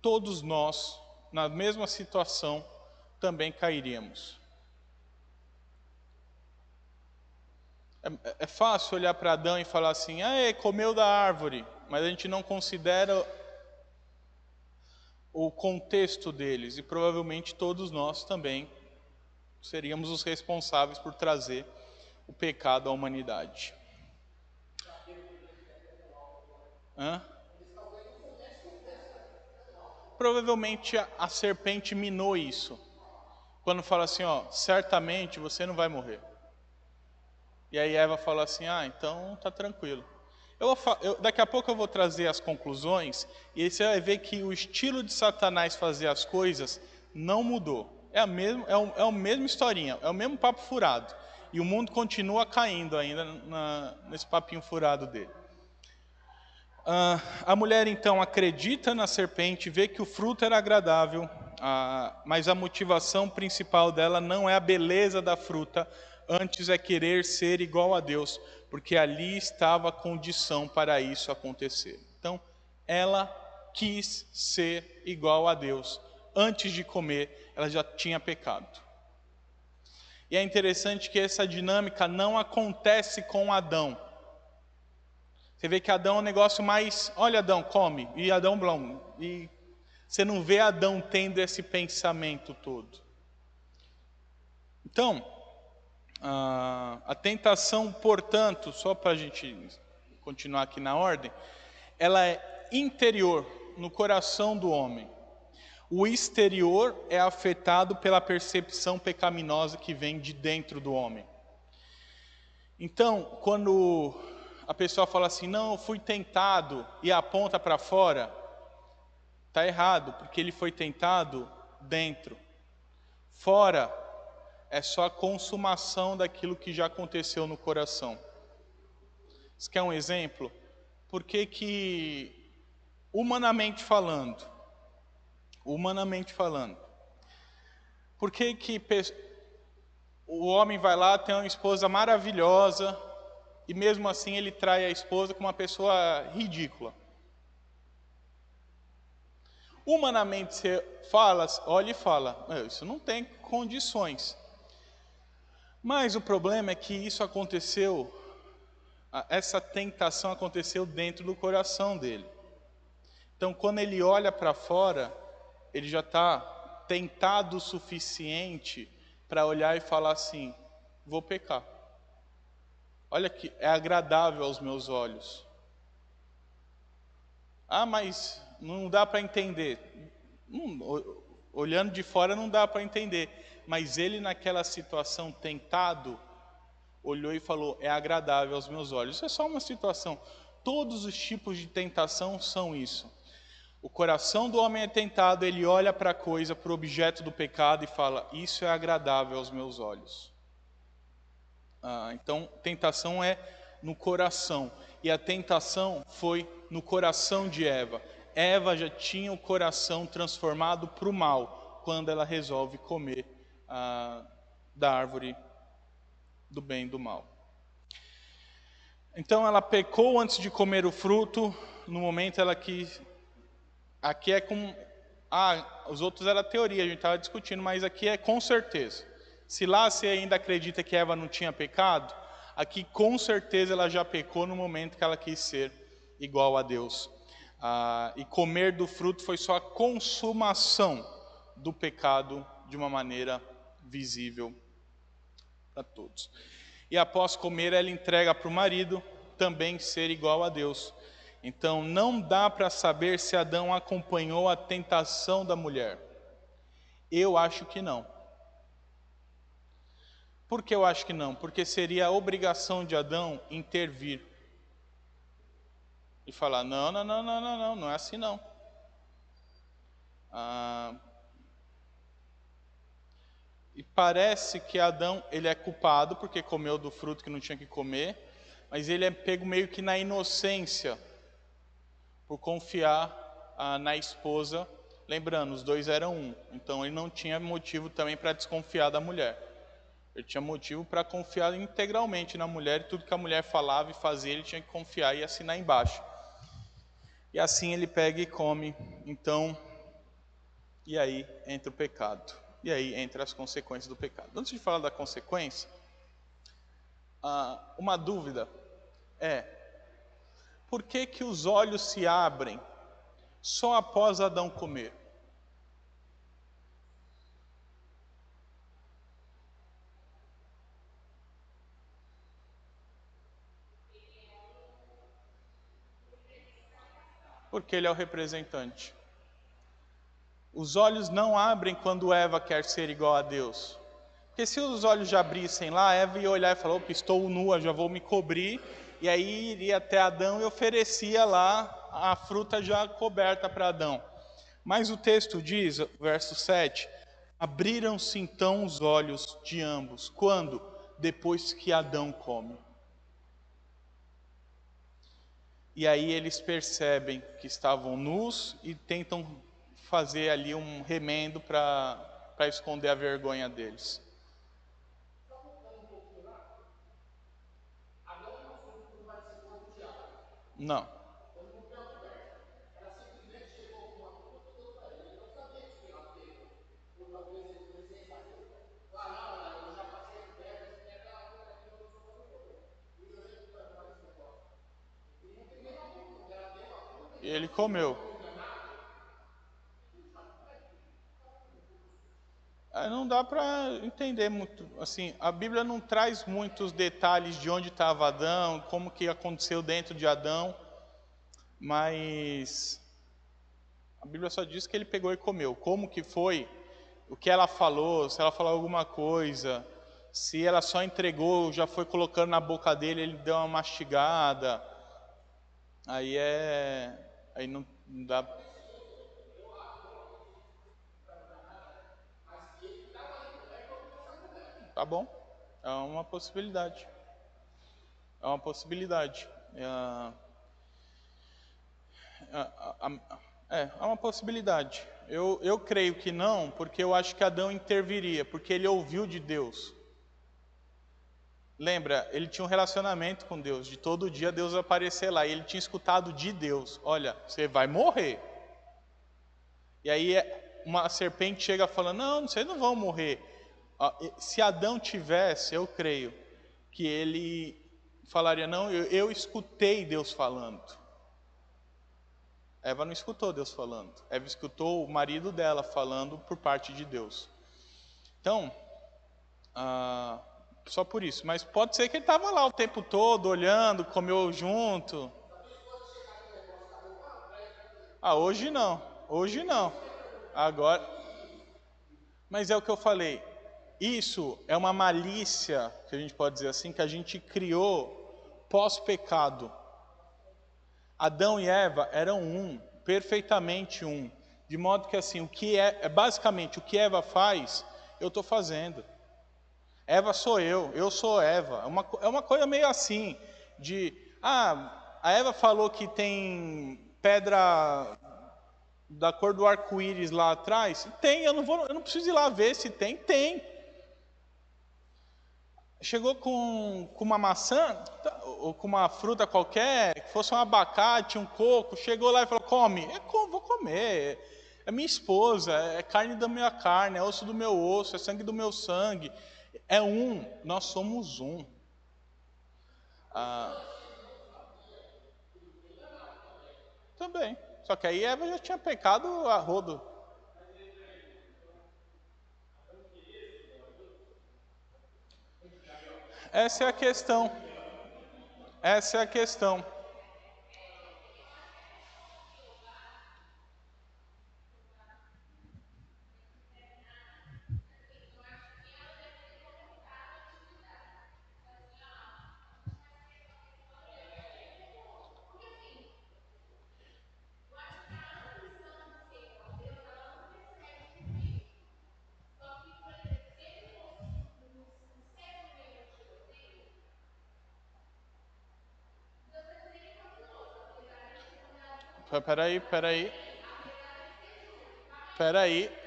todos nós, na mesma situação, também cairíamos. É fácil olhar para Adão e falar assim, comeu da árvore, mas a gente não considera o contexto deles, e provavelmente todos nós também seríamos os responsáveis por trazer o pecado à humanidade. Hã? Provavelmente a serpente minou isso. Quando fala assim, ó, certamente você não vai morrer. E aí Eva fala assim, então tá tranquilo. Daqui a pouco eu vou trazer as conclusões, e aí você vai ver que o estilo de Satanás fazer as coisas não mudou. É a mesma historinha, é o mesmo papo furado. E o mundo continua caindo ainda nesse papinho furado dele. A mulher então acredita na serpente, vê que o fruto era agradável, mas a motivação principal dela não é a beleza da fruta, antes é querer ser igual a Deus, porque ali estava a condição para isso acontecer. Então, ela quis ser igual a Deus. Antes de comer, ela já tinha pecado. E é interessante que essa dinâmica não acontece com Adão. Você vê que Adão é um negócio mais, olha Adão, come, e Adão blão, e Você não vê Adão tendo esse pensamento todo. Então, a tentação, portanto, só para a gente continuar aqui na ordem, ela é interior, no coração do homem. O exterior é afetado pela percepção pecaminosa que vem de dentro do homem. Então, quando a pessoa fala assim, não, eu fui tentado, e aponta para fora, está errado, porque ele foi tentado dentro. Fora é só a consumação daquilo que já aconteceu no coração. Você quer um exemplo? Por que humanamente falando, por que o homem vai lá, tem uma esposa maravilhosa, e mesmo assim ele trai a esposa com uma pessoa ridícula? Humanamente você fala, olha e fala, isso não tem condições. Mas o problema é que isso aconteceu, essa tentação aconteceu dentro do coração dele. Então, quando ele olha para fora, ele já está tentado o suficiente para olhar e falar assim, vou pecar. Olha que é agradável aos meus olhos. Mas não dá para entender. Olhando de fora não dá para entender. Mas ele naquela situação tentado, olhou e falou, é agradável aos meus olhos. Isso é só uma situação. Todos os tipos de tentação são isso. O coração do homem é tentado, ele olha para a coisa, para o objeto do pecado e fala, isso é agradável aos meus olhos. Então, tentação é no coração. E a tentação foi no coração de Eva. Eva já tinha o coração transformado para o mal, quando ela resolve comer da árvore do bem e do mal. Então ela pecou antes de comer o fruto, no momento ela quis... Aqui é com... os outros era teoria, a gente estava discutindo, mas aqui é com certeza. Se lá você ainda acredita que Eva não tinha pecado, aqui com certeza ela já pecou no momento que ela quis ser igual a Deus. E comer do fruto foi só a consumação do pecado de uma maneira visível para todos. E após comer, ela entrega para o marido também ser igual a Deus. Então, não dá para saber se Adão acompanhou a tentação da mulher. Eu acho que não. Por que eu acho que não? Porque seria a obrigação de Adão intervir. E falar, não é assim não. E parece que Adão, ele é culpado porque comeu do fruto que não tinha que comer, mas ele é pego meio que na inocência, por confiar na esposa. Lembrando, os dois eram um, então ele não tinha motivo também para desconfiar da mulher. Ele tinha motivo para confiar integralmente na mulher, e tudo que a mulher falava e fazia, ele tinha que confiar e assinar embaixo. E assim ele pega e come. Então, e aí entra o pecado. E aí entra as consequências do pecado. Antes de falar da consequência, uma dúvida é: por que que os olhos se abrem só após Adão comer? Porque ele é o representante. Os olhos não abrem quando Eva quer ser igual a Deus. Porque se os olhos já abrissem lá, Eva ia olhar e falar, opa, estou nua, já vou me cobrir. E aí iria até Adão e oferecia lá a fruta já coberta para Adão. Mas o texto diz, verso 7, abriram-se então os olhos de ambos. Quando? Depois que Adão come. E aí eles percebem que estavam nus e tentam fazer ali um remendo para esconder a vergonha deles. Não. Ele comeu. dá para entender muito. Assim, a Bíblia não traz muitos detalhes de onde estava Adão, como que aconteceu dentro de Adão, mas a Bíblia só diz que ele pegou e comeu. Como que foi, o que ela falou, se ela falou alguma coisa, se ela só entregou, já foi colocando na boca dele, ele deu uma mastigada. Aí não dá. Tá bom? É uma possibilidade. É uma possibilidade. É uma possibilidade. Eu creio que não, porque eu acho que Adão interviria, porque ele ouviu de Deus. Lembra, ele tinha um relacionamento com Deus, de todo dia Deus aparecer lá, e ele tinha escutado de Deus: olha, você vai morrer. E aí uma serpente chega falando: não, vocês não vão morrer. Se Adão tivesse, eu creio que ele falaria: não, eu escutei Deus falando. Eva não escutou Deus falando. Eva escutou o marido dela falando por parte de Deus. Então, só por isso. Mas pode ser que ele estava lá o tempo todo, olhando, comeu junto. Hoje não. Hoje não. Agora. Mas é o que eu falei. Isso é uma malícia, que a gente pode dizer assim, que a gente criou pós-pecado. Adão e Eva eram um, perfeitamente um. De modo que assim, basicamente o que Eva faz, eu estou fazendo. Eva sou eu sou Eva. É uma coisa meio assim, a Eva falou que tem pedra da cor do arco-íris lá atrás. Tem, eu não preciso ir lá ver se tem. Chegou com uma maçã, ou com uma fruta qualquer, que fosse um abacate, um coco, chegou lá e falou: come. Vou comer, é minha esposa, é carne da minha carne, é osso do meu osso, é sangue do meu sangue. É um, nós somos um. Também, só que aí Eva já tinha pecado a rodo. Essa é a questão.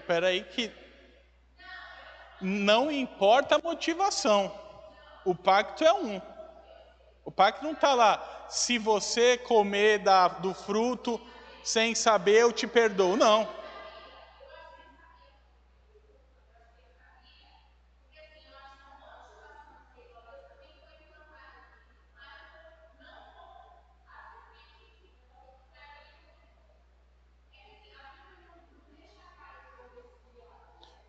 Peraí, que não importa a motivação. O pacto é um. O pacto não está lá: se você comer do fruto sem saber, eu te perdoo. Não.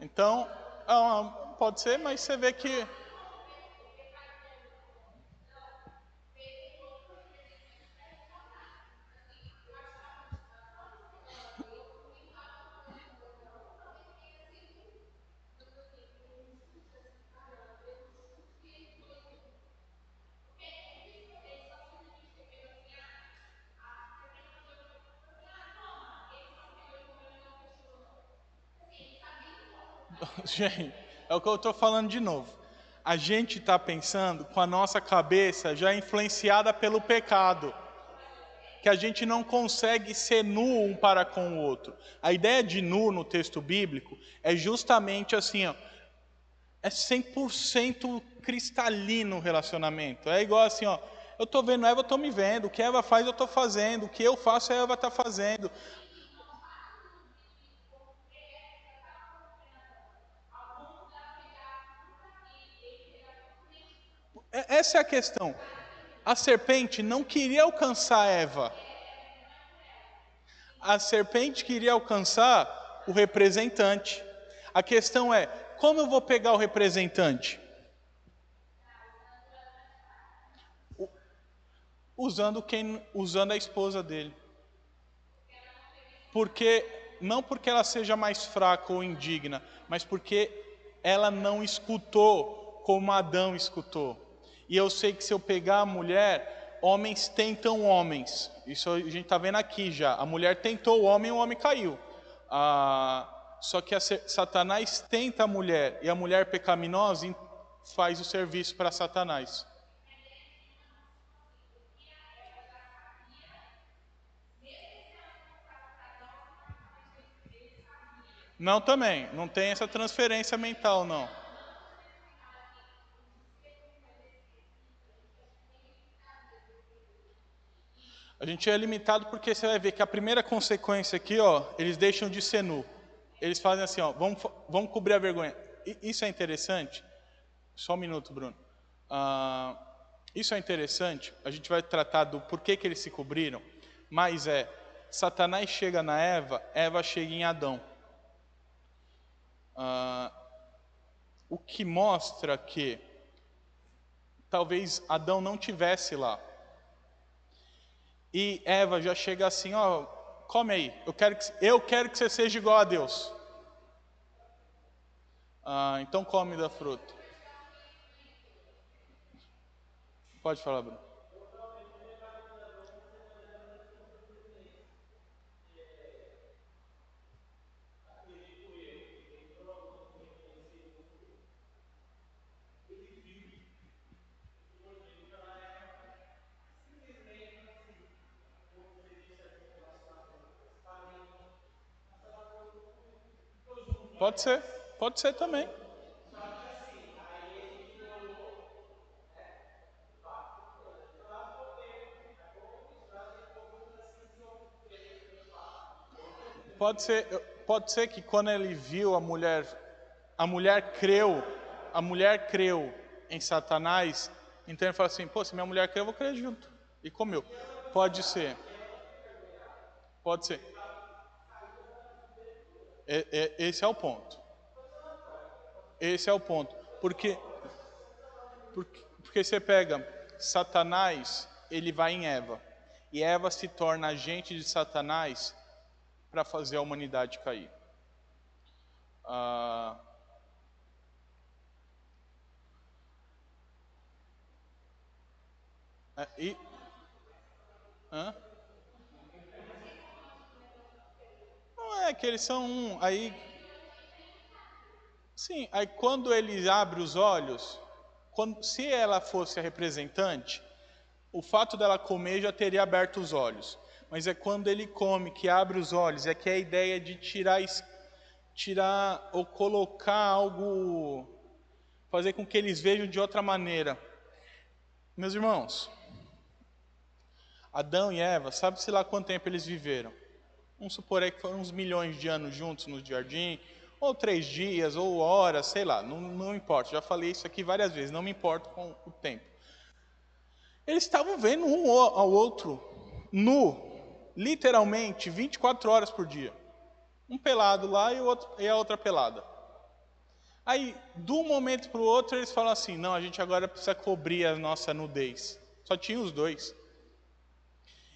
Então, pode ser, mas você vê que... Gente, é o que eu estou falando de novo. A gente está pensando com a nossa cabeça já influenciada pelo pecado, que a gente não consegue ser nu um para com o outro. A ideia de nu no texto bíblico é justamente assim, é 100% cristalino o relacionamento. É igual assim, eu estou vendo Eva, eu estou me vendo. O que Eva faz, eu estou fazendo. O que eu faço, a Eva está fazendo. Essa é a questão. A serpente não queria alcançar Eva. A serpente queria alcançar o representante. A questão é, como eu vou pegar o representante? Usando a esposa dele. Não porque ela seja mais fraca ou indigna, mas porque ela não escutou como Adão escutou. E eu sei que se eu pegar a mulher, homens tentam homens. Isso a gente está vendo aqui já. A mulher tentou o homem caiu. Só que Satanás tenta a mulher, e a mulher pecaminosa faz o serviço para Satanás. Não também, não tem essa transferência mental, não. A gente é limitado porque você vai ver que a primeira consequência aqui, ó, eles deixam de ser nu. Eles fazem assim, ó, vamos cobrir a vergonha. Isso é interessante. Só um minuto, Bruno. Isso é interessante. A gente vai tratar do porquê que eles se cobriram. Mas Satanás chega na Eva, Eva chega em Adão. O que mostra que talvez Adão não tivesse lá. E Eva já chega assim, ó, come aí, eu quero que você seja igual a Deus. Então come da fruta. Pode falar, Bruno. Pode ser também. Pode ser que quando ele viu a mulher creu em Satanás, então ele falou assim, pô, se minha mulher creu, eu vou crer junto. E comeu. Pode ser. Esse é o ponto. Esse é o ponto. Porque você pega Satanás, ele vai em Eva. E Eva se torna agente de Satanás para fazer a humanidade cair. Não é que eles são um. Sim, aí quando ele abre os olhos, se ela fosse a representante, o fato dela comer já teria aberto os olhos. Mas é quando ele come que abre os olhos. É que é a ideia de tirar ou colocar algo, fazer com que eles vejam de outra maneira. Meus irmãos, Adão e Eva, sabe-se lá quanto tempo eles viveram? Vamos supor aí que foram uns milhões de anos juntos no jardim, ou 3 dias, ou horas, sei lá, não importa. Já falei isso aqui várias vezes, não me importo com o tempo. Eles estavam vendo um ao outro nu, literalmente 24 horas por dia. Um pelado lá e a outra pelada. Aí, de um momento para o outro, eles falam assim, não, a gente agora precisa cobrir a nossa nudez. Só tinha os dois.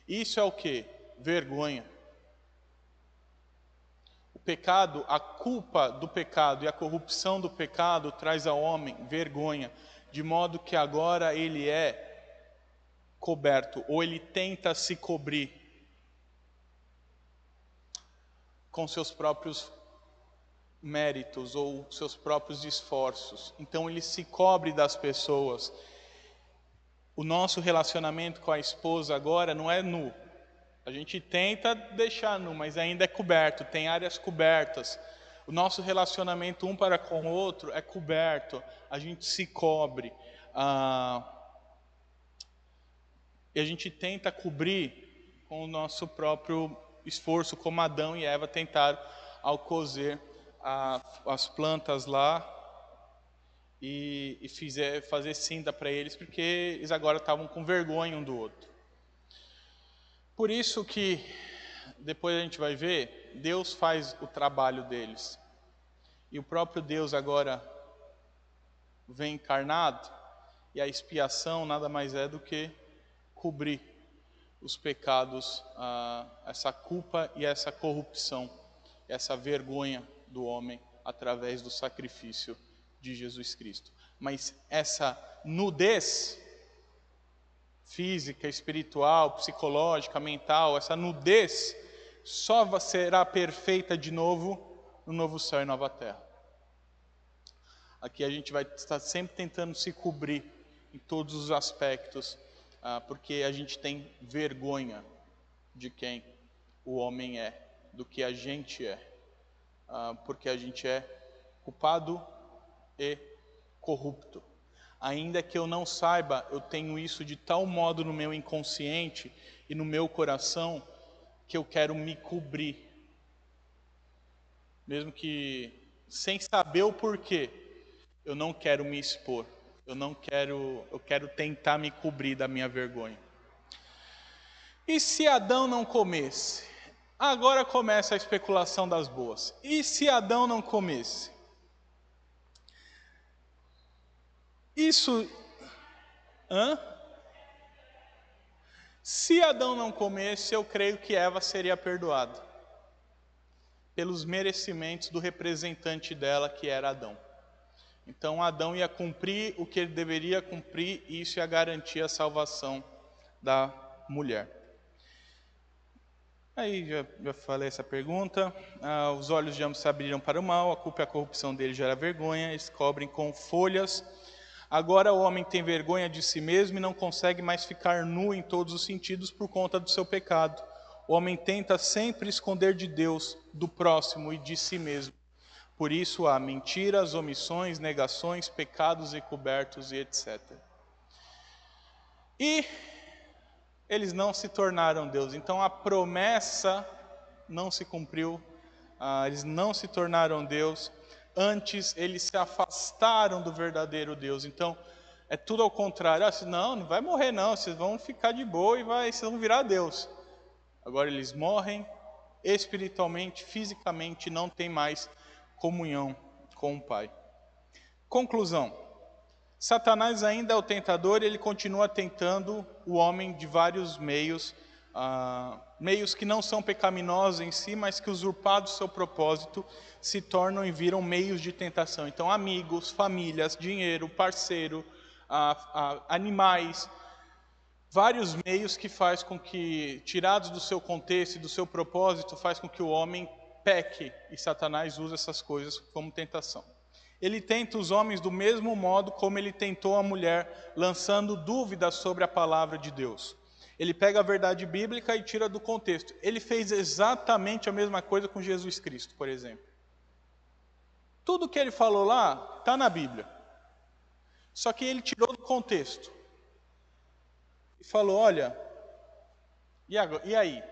Isso é o quê? Vergonha. O pecado, a culpa do pecado e a corrupção do pecado traz ao homem vergonha, de modo que agora ele é coberto, ou ele tenta se cobrir com seus próprios méritos ou seus próprios esforços. Então ele se cobre das pessoas. O nosso relacionamento com a esposa agora não é nu. A gente tenta deixar nu, mas ainda é coberto, tem áreas cobertas. O nosso relacionamento um para com o outro é coberto, a gente se cobre. E a gente tenta cobrir com o nosso próprio esforço, como Adão e Eva tentaram ao cozer as plantas lá e fazer cinta para eles, porque eles agora estavam com vergonha um do outro. Por isso que depois a gente vai ver, Deus faz o trabalho deles. e o próprio Deus agora vem encarnado, e a expiação nada mais é do que cobrir os pecados, essa culpa e essa corrupção, essa vergonha do homem através do sacrifício de Jesus Cristo. Mas essa nudez física, espiritual, psicológica, mental, essa nudez só será perfeita de novo no novo céu e nova terra. Aqui a gente vai estar sempre tentando se cobrir em todos os aspectos, porque a gente tem vergonha de quem o homem é, do que a gente é, porque a gente é culpado e corrupto. Ainda que eu não saiba, eu tenho isso de tal modo no meu inconsciente e no meu coração, que eu quero me cobrir. Mesmo que sem saber o porquê, eu não quero me expor. Eu quero tentar me cobrir da minha vergonha. E se Adão não comesse? Agora começa a especulação das boas. E se Adão não comesse? Se Adão não comesse, eu creio que Eva seria perdoada pelos merecimentos do representante dela, que era Adão. Então Adão ia cumprir o que ele deveria cumprir, e isso ia garantir a salvação da mulher. Aí já falei essa pergunta. Os olhos de ambos se abriram para o mal, a culpa e a corrupção dele gera vergonha, eles cobrem com folhas. Agora o homem tem vergonha de si mesmo e não consegue mais ficar nu em todos os sentidos por conta do seu pecado. O homem tenta sempre esconder de Deus, do próximo e de si mesmo. Por isso há mentiras, omissões, negações, pecados encobertos e etc. E eles não se tornaram Deus. Então a promessa não se cumpriu. Eles não se tornaram Deus. Antes eles se afastaram do verdadeiro Deus. Então é tudo ao contrário. Não vai morrer não. Vocês vão ficar de boa e vocês vão virar Deus. Agora eles morrem espiritualmente, fisicamente, não tem mais comunhão com o Pai. Conclusão: Satanás ainda é o tentador, ele continua tentando o homem de vários meios, meios que não são pecaminosos em si, mas que usurpados seu propósito, se tornam e viram meios de tentação. Então amigos, famílias, dinheiro, parceiro, animais, vários meios que faz com que, tirados do seu contexto e do seu propósito, faz com que o homem peque, e Satanás usa essas coisas como tentação. Ele tenta os homens do mesmo modo como ele tentou a mulher, lançando dúvidas sobre a palavra de Deus. Ele pega a verdade bíblica e tira do contexto. Ele fez exatamente a mesma coisa com Jesus Cristo, por exemplo. Tudo que ele falou lá está na Bíblia. Só que ele tirou do contexto. E falou, olha, e aí?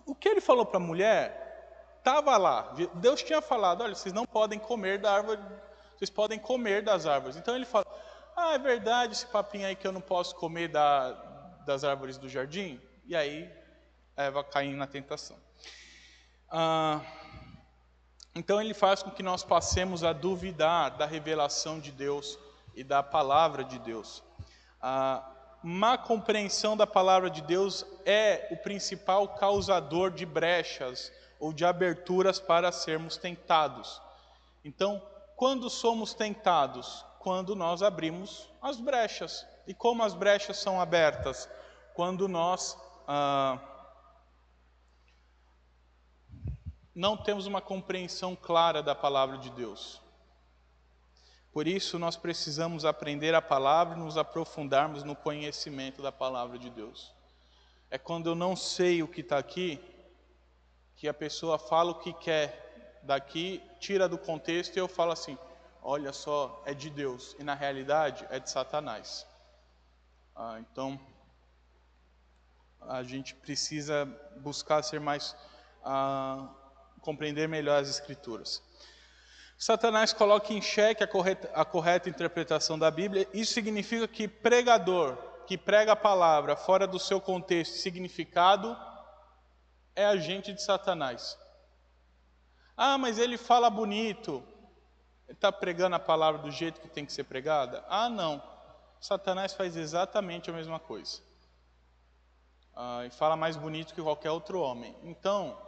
O que ele falou para a mulher estava lá. Deus tinha falado, olha, vocês não podem comer da árvore, vocês podem comer das árvores. Então ele fala, é verdade esse papinho aí que eu não posso comer das árvores do jardim? E aí Eva cai na tentação. Então ele faz com que nós passemos a duvidar da revelação de Deus e da palavra de Deus. A má compreensão da palavra de Deus é o principal causador de brechas ou de aberturas para sermos tentados. Então, quando somos tentados? Quando nós abrimos as brechas. E como as brechas são abertas? Quando nós não temos uma compreensão clara da palavra de Deus. Por isso nós precisamos aprender a palavra e nos aprofundarmos no conhecimento da palavra de Deus. É quando eu não sei o que está aqui, que a pessoa fala o que quer daqui, tira do contexto e eu falo assim, olha só, é de Deus. E na realidade é de Satanás. Então, a gente precisa buscar ser mais, compreender melhor as Escrituras. Satanás coloca em xeque a correta interpretação da Bíblia. Isso significa que pregador que prega a palavra fora do seu contexto e significado é agente de Satanás. Mas ele fala bonito. Ele está pregando a palavra do jeito que tem que ser pregada? Ah, não. Satanás faz exatamente a mesma coisa. E fala mais bonito que qualquer outro homem. Então,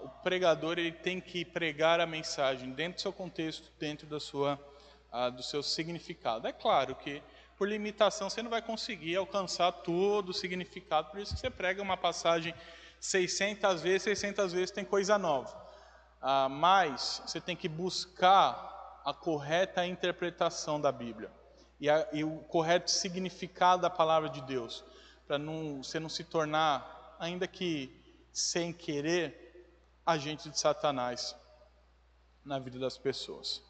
o pregador ele tem que pregar a mensagem dentro do seu contexto, dentro do seu significado. É claro que, por limitação, você não vai conseguir alcançar todo o significado, por isso que você prega uma passagem 600 vezes tem coisa nova. Mas você tem que buscar a correta interpretação da Bíblia e o correto significado da palavra de Deus, para você não se tornar, ainda que sem querer, agente de Satanás na vida das pessoas.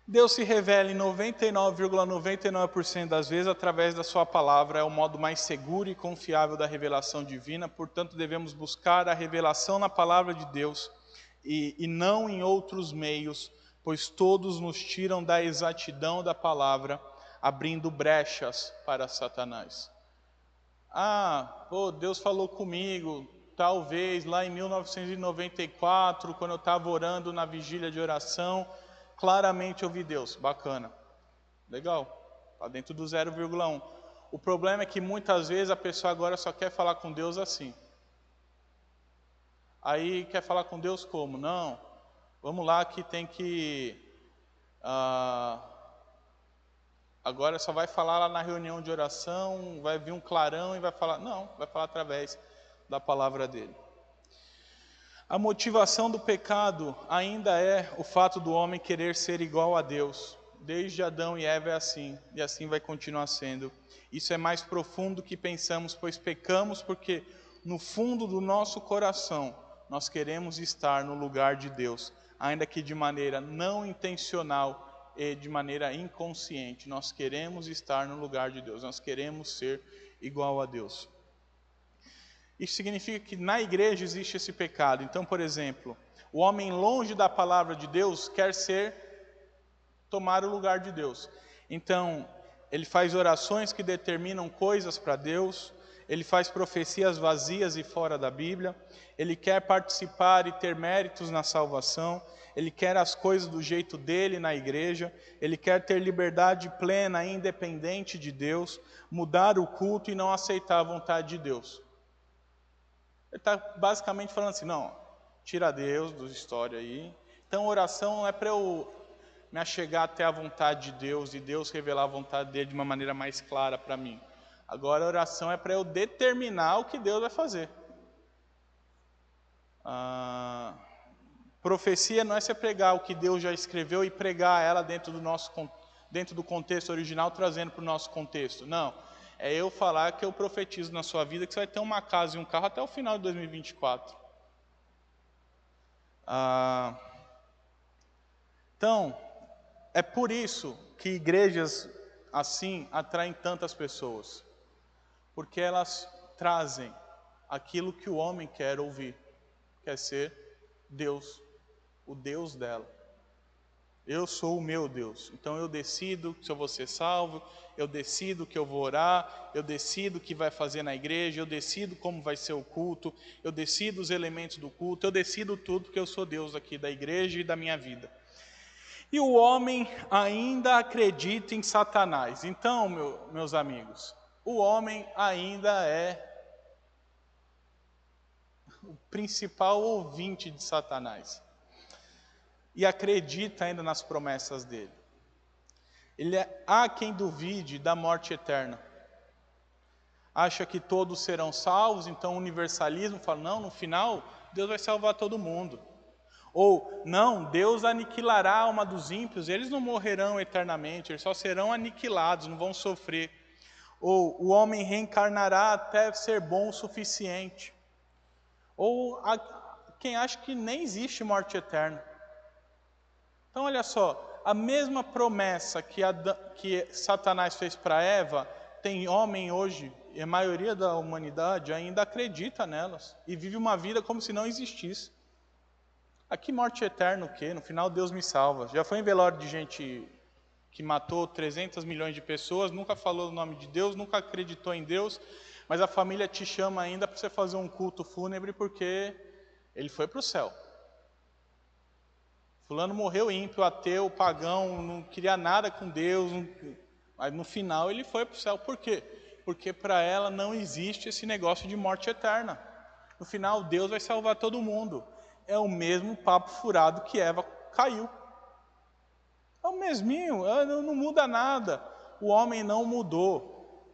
Deus se revela em 99,99% das vezes através da sua palavra. É o modo mais seguro e confiável da revelação divina. Portanto, devemos buscar a revelação na palavra de Deus e não em outros meios, pois todos nos tiram da exatidão da palavra, abrindo brechas para Satanás. Deus falou comigo, talvez lá em 1994, quando eu estava orando na vigília de oração, claramente eu vi Deus. Bacana, legal, está dentro do 0,1. O problema é que muitas vezes a pessoa agora só quer falar com Deus assim. Aí quer falar com Deus como? Não, vamos lá que tem que... agora só vai falar lá na reunião de oração, vai vir um clarão e vai falar... Não, vai falar através da palavra dele. A motivação do pecado ainda é o fato do homem querer ser igual a Deus. Desde Adão e Eva é assim, e assim vai continuar sendo. Isso é mais profundo do que pensamos, pois pecamos porque no fundo do nosso coração nós queremos estar no lugar de Deus, ainda que de maneira não intencional e de maneira inconsciente. Nós queremos estar no lugar de Deus, nós queremos ser igual a Deus. Isso significa que na igreja existe esse pecado. Então, por exemplo, o homem longe da palavra de Deus quer tomar o lugar de Deus. Então, ele faz orações que determinam coisas para Deus, ele faz profecias vazias e fora da Bíblia, ele quer participar e ter méritos na salvação, ele quer as coisas do jeito dele na igreja, ele quer ter liberdade plena e independente de Deus, mudar o culto e não aceitar a vontade de Deus. Ele está basicamente falando assim, não, tira Deus da história aí. Então oração não é para eu me achegar até a vontade de Deus e Deus revelar a vontade dele de uma maneira mais clara para mim. Agora a oração é para eu determinar o que Deus vai fazer. Profecia não é você pregar o que Deus já escreveu e pregar ela dentro do contexto original, trazendo para o nosso contexto. Não. É eu falar que eu profetizo na sua vida que você vai ter uma casa e um carro até o final de 2024. Então, é por isso que igrejas assim atraem tantas pessoas. Porque elas trazem aquilo que o homem quer ouvir. Quer ser Deus, o Deus dela. Eu sou o meu Deus, então eu decido se eu vou ser salvo, eu decido que eu vou orar, eu decido o que vai fazer na igreja, eu decido como vai ser o culto, eu decido os elementos do culto, eu decido tudo porque eu sou Deus aqui da igreja e da minha vida. E o homem ainda acredita em Satanás. Então, meus amigos, o homem ainda é o principal ouvinte de Satanás. E acredita ainda nas promessas dele. Há quem duvide da morte eterna. Acha que todos serão salvos, então o universalismo fala, não, no final Deus vai salvar todo mundo. Ou, não, Deus aniquilará a alma dos ímpios, eles não morrerão eternamente, eles só serão aniquilados, não vão sofrer. Ou, o homem reencarnará até ser bom o suficiente. Ou, quem acha que nem existe morte eterna. Então, olha só, a mesma promessa que Satanás fez para Eva, tem homem hoje, e a maioria da humanidade ainda acredita nelas, e vive uma vida como se não existisse. Aqui morte eterna o quê? No final Deus me salva. Já foi em velório de gente que matou 300 milhões de pessoas, nunca falou o nome de Deus, nunca acreditou em Deus, mas a família te chama ainda para você fazer um culto fúnebre porque ele foi para o céu. Fulano morreu ímpio, ateu, pagão, não queria nada com Deus, mas no final ele foi para o céu. Por quê? Porque para ela não existe esse negócio de morte eterna. No final, Deus vai salvar todo mundo. É o mesmo papo furado que Eva caiu. É o mesminho, não muda nada. O homem não mudou.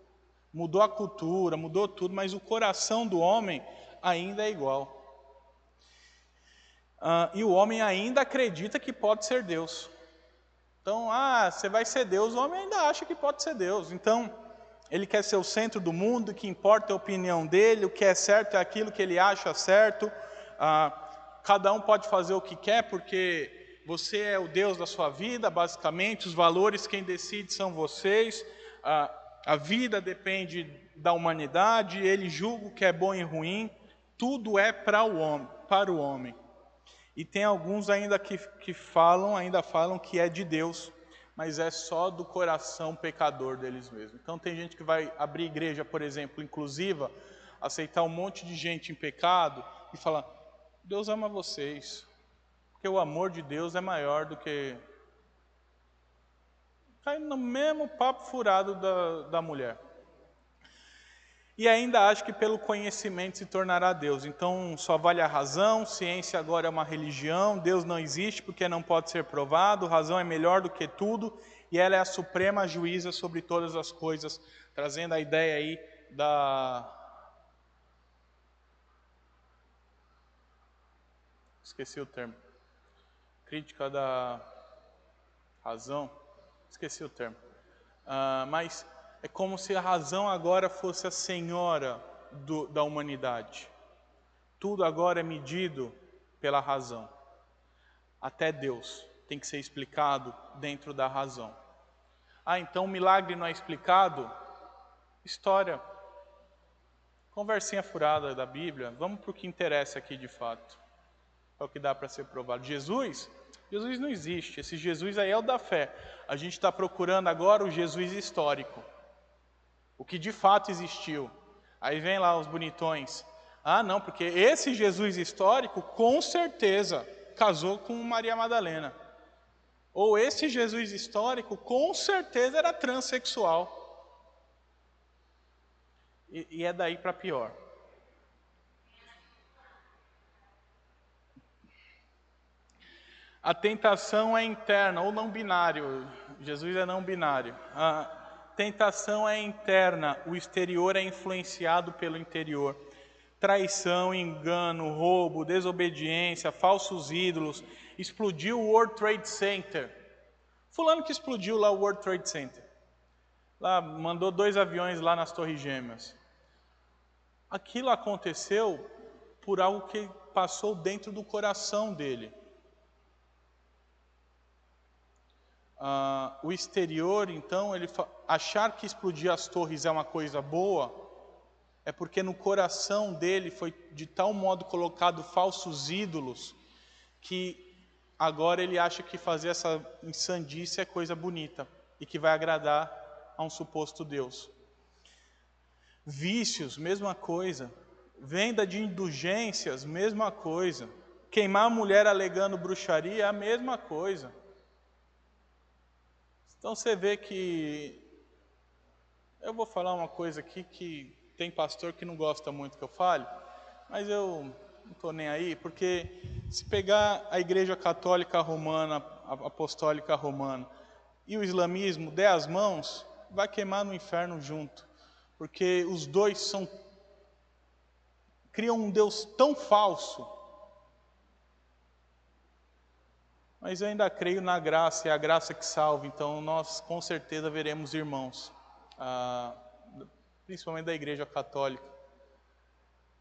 Mudou a cultura, mudou tudo, mas o coração do homem ainda é igual. E o homem ainda acredita que pode ser Deus. Então, você vai ser Deus, o homem ainda acha que pode ser Deus. Então, ele quer ser o centro do mundo, o que importa é a opinião dele, o que é certo é aquilo que ele acha certo. Cada um pode fazer o que quer, porque você é o Deus da sua vida, basicamente, os valores quem decide são vocês. A vida depende da humanidade, ele julga o que é bom e ruim, tudo é para o homem. E tem alguns ainda que falam que é de Deus, mas é só do coração pecador deles mesmos. Então tem gente que vai abrir igreja, por exemplo, inclusiva, aceitar um monte de gente em pecado e falar, Deus ama vocês, porque o amor de Deus é maior do que... Cai no mesmo papo furado da mulher. E ainda acha que pelo conhecimento se tornará Deus. Então só vale a razão, ciência agora é uma religião, Deus não existe porque não pode ser provado, razão é melhor do que tudo, e ela é a suprema juíza sobre todas as coisas, trazendo a ideia aí esqueci o termo. Crítica da razão, esqueci o termo. Mas é como se a razão agora fosse a senhora da humanidade. Tudo agora é medido pela razão. Até Deus tem que ser explicado dentro da razão. Então o milagre não é explicado? História. Conversinha furada da Bíblia. Vamos para o que interessa aqui de fato. É o que dá para ser provado. Jesus não existe. Esse Jesus aí é o da fé. A gente está procurando agora o Jesus histórico. O que de fato existiu. Aí vem lá os bonitões. Não, porque esse Jesus histórico, com certeza, casou com Maria Madalena. Ou esse Jesus histórico, com certeza, era transexual. E é daí para pior. A tentação é interna, ou não binário. Jesus é não binário. Tentação é interna, o exterior é influenciado pelo interior. Traição, engano, roubo, desobediência, falsos ídolos. Explodiu o World Trade Center. Fulano que explodiu lá o World Trade Center. Lá mandou 2 aviões lá nas Torres Gêmeas. Aquilo aconteceu por algo que passou dentro do coração dele. O exterior, então, achar que explodir as torres é uma coisa boa, é porque no coração dele foi de tal modo colocado falsos ídolos, que agora ele acha que fazer essa insandícia é coisa bonita, e que vai agradar a um suposto Deus. Vícios, mesma coisa. Venda de indulgências, mesma coisa. Queimar a mulher alegando bruxaria é a mesma coisa. Então você vê que... Eu vou falar uma coisa aqui que tem pastor que não gosta muito que eu fale, mas eu não estou nem aí, porque se pegar a Igreja Católica Romana, a Apostólica Romana, e o islamismo der as mãos, vai queimar no inferno junto, porque os dois criam um Deus tão falso. Mas eu ainda creio na graça, é a graça que salva, então nós com certeza veremos irmãos, principalmente da Igreja Católica.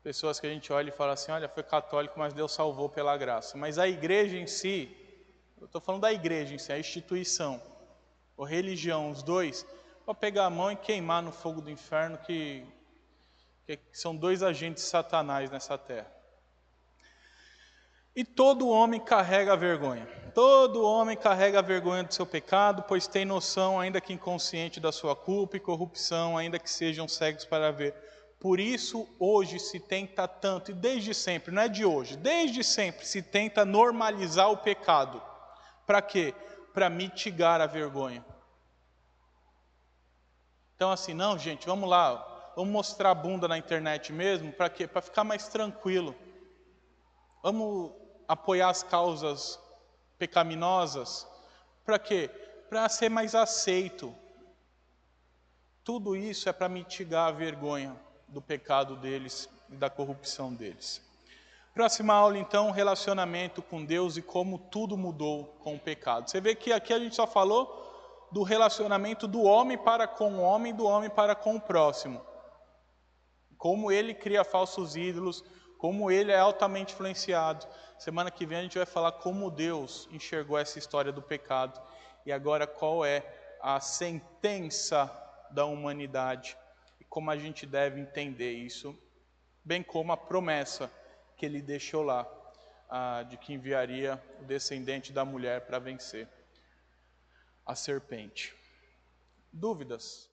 Pessoas que a gente olha e fala assim, olha, foi católico, mas Deus salvou pela graça. Mas a igreja em si, eu estou falando da igreja em si, a instituição, ou religião, os dois, para pegar a mão e queimar no fogo do inferno, que são 2 agentes de Satanás nessa terra. E todo homem carrega a vergonha. Todo homem carrega a vergonha do seu pecado, pois tem noção, ainda que inconsciente, da sua culpa e corrupção, ainda que sejam cegos para ver. Por isso, hoje se tenta tanto, e desde sempre, não é de hoje, desde sempre se tenta normalizar o pecado. Para quê? Para mitigar a vergonha. Então assim, não gente, vamos lá, vamos mostrar a bunda na internet mesmo, para quê? Para ficar mais tranquilo. Vamos apoiar as causas pecaminosas, para quê? Para ser mais aceito. Tudo isso é para mitigar a vergonha do pecado deles e da corrupção deles. Próxima aula, então, relacionamento com Deus e como tudo mudou com o pecado. Você vê que aqui a gente só falou do relacionamento do homem para com o homem, do homem para com o próximo. Como ele cria falsos ídolos, como ele é altamente influenciado. Semana que vem a gente vai falar como Deus enxergou essa história do pecado. E agora qual é a sentença da humanidade. E como a gente deve entender isso. Bem como a promessa que ele deixou lá, de que enviaria o descendente da mulher para vencer a serpente. Dúvidas?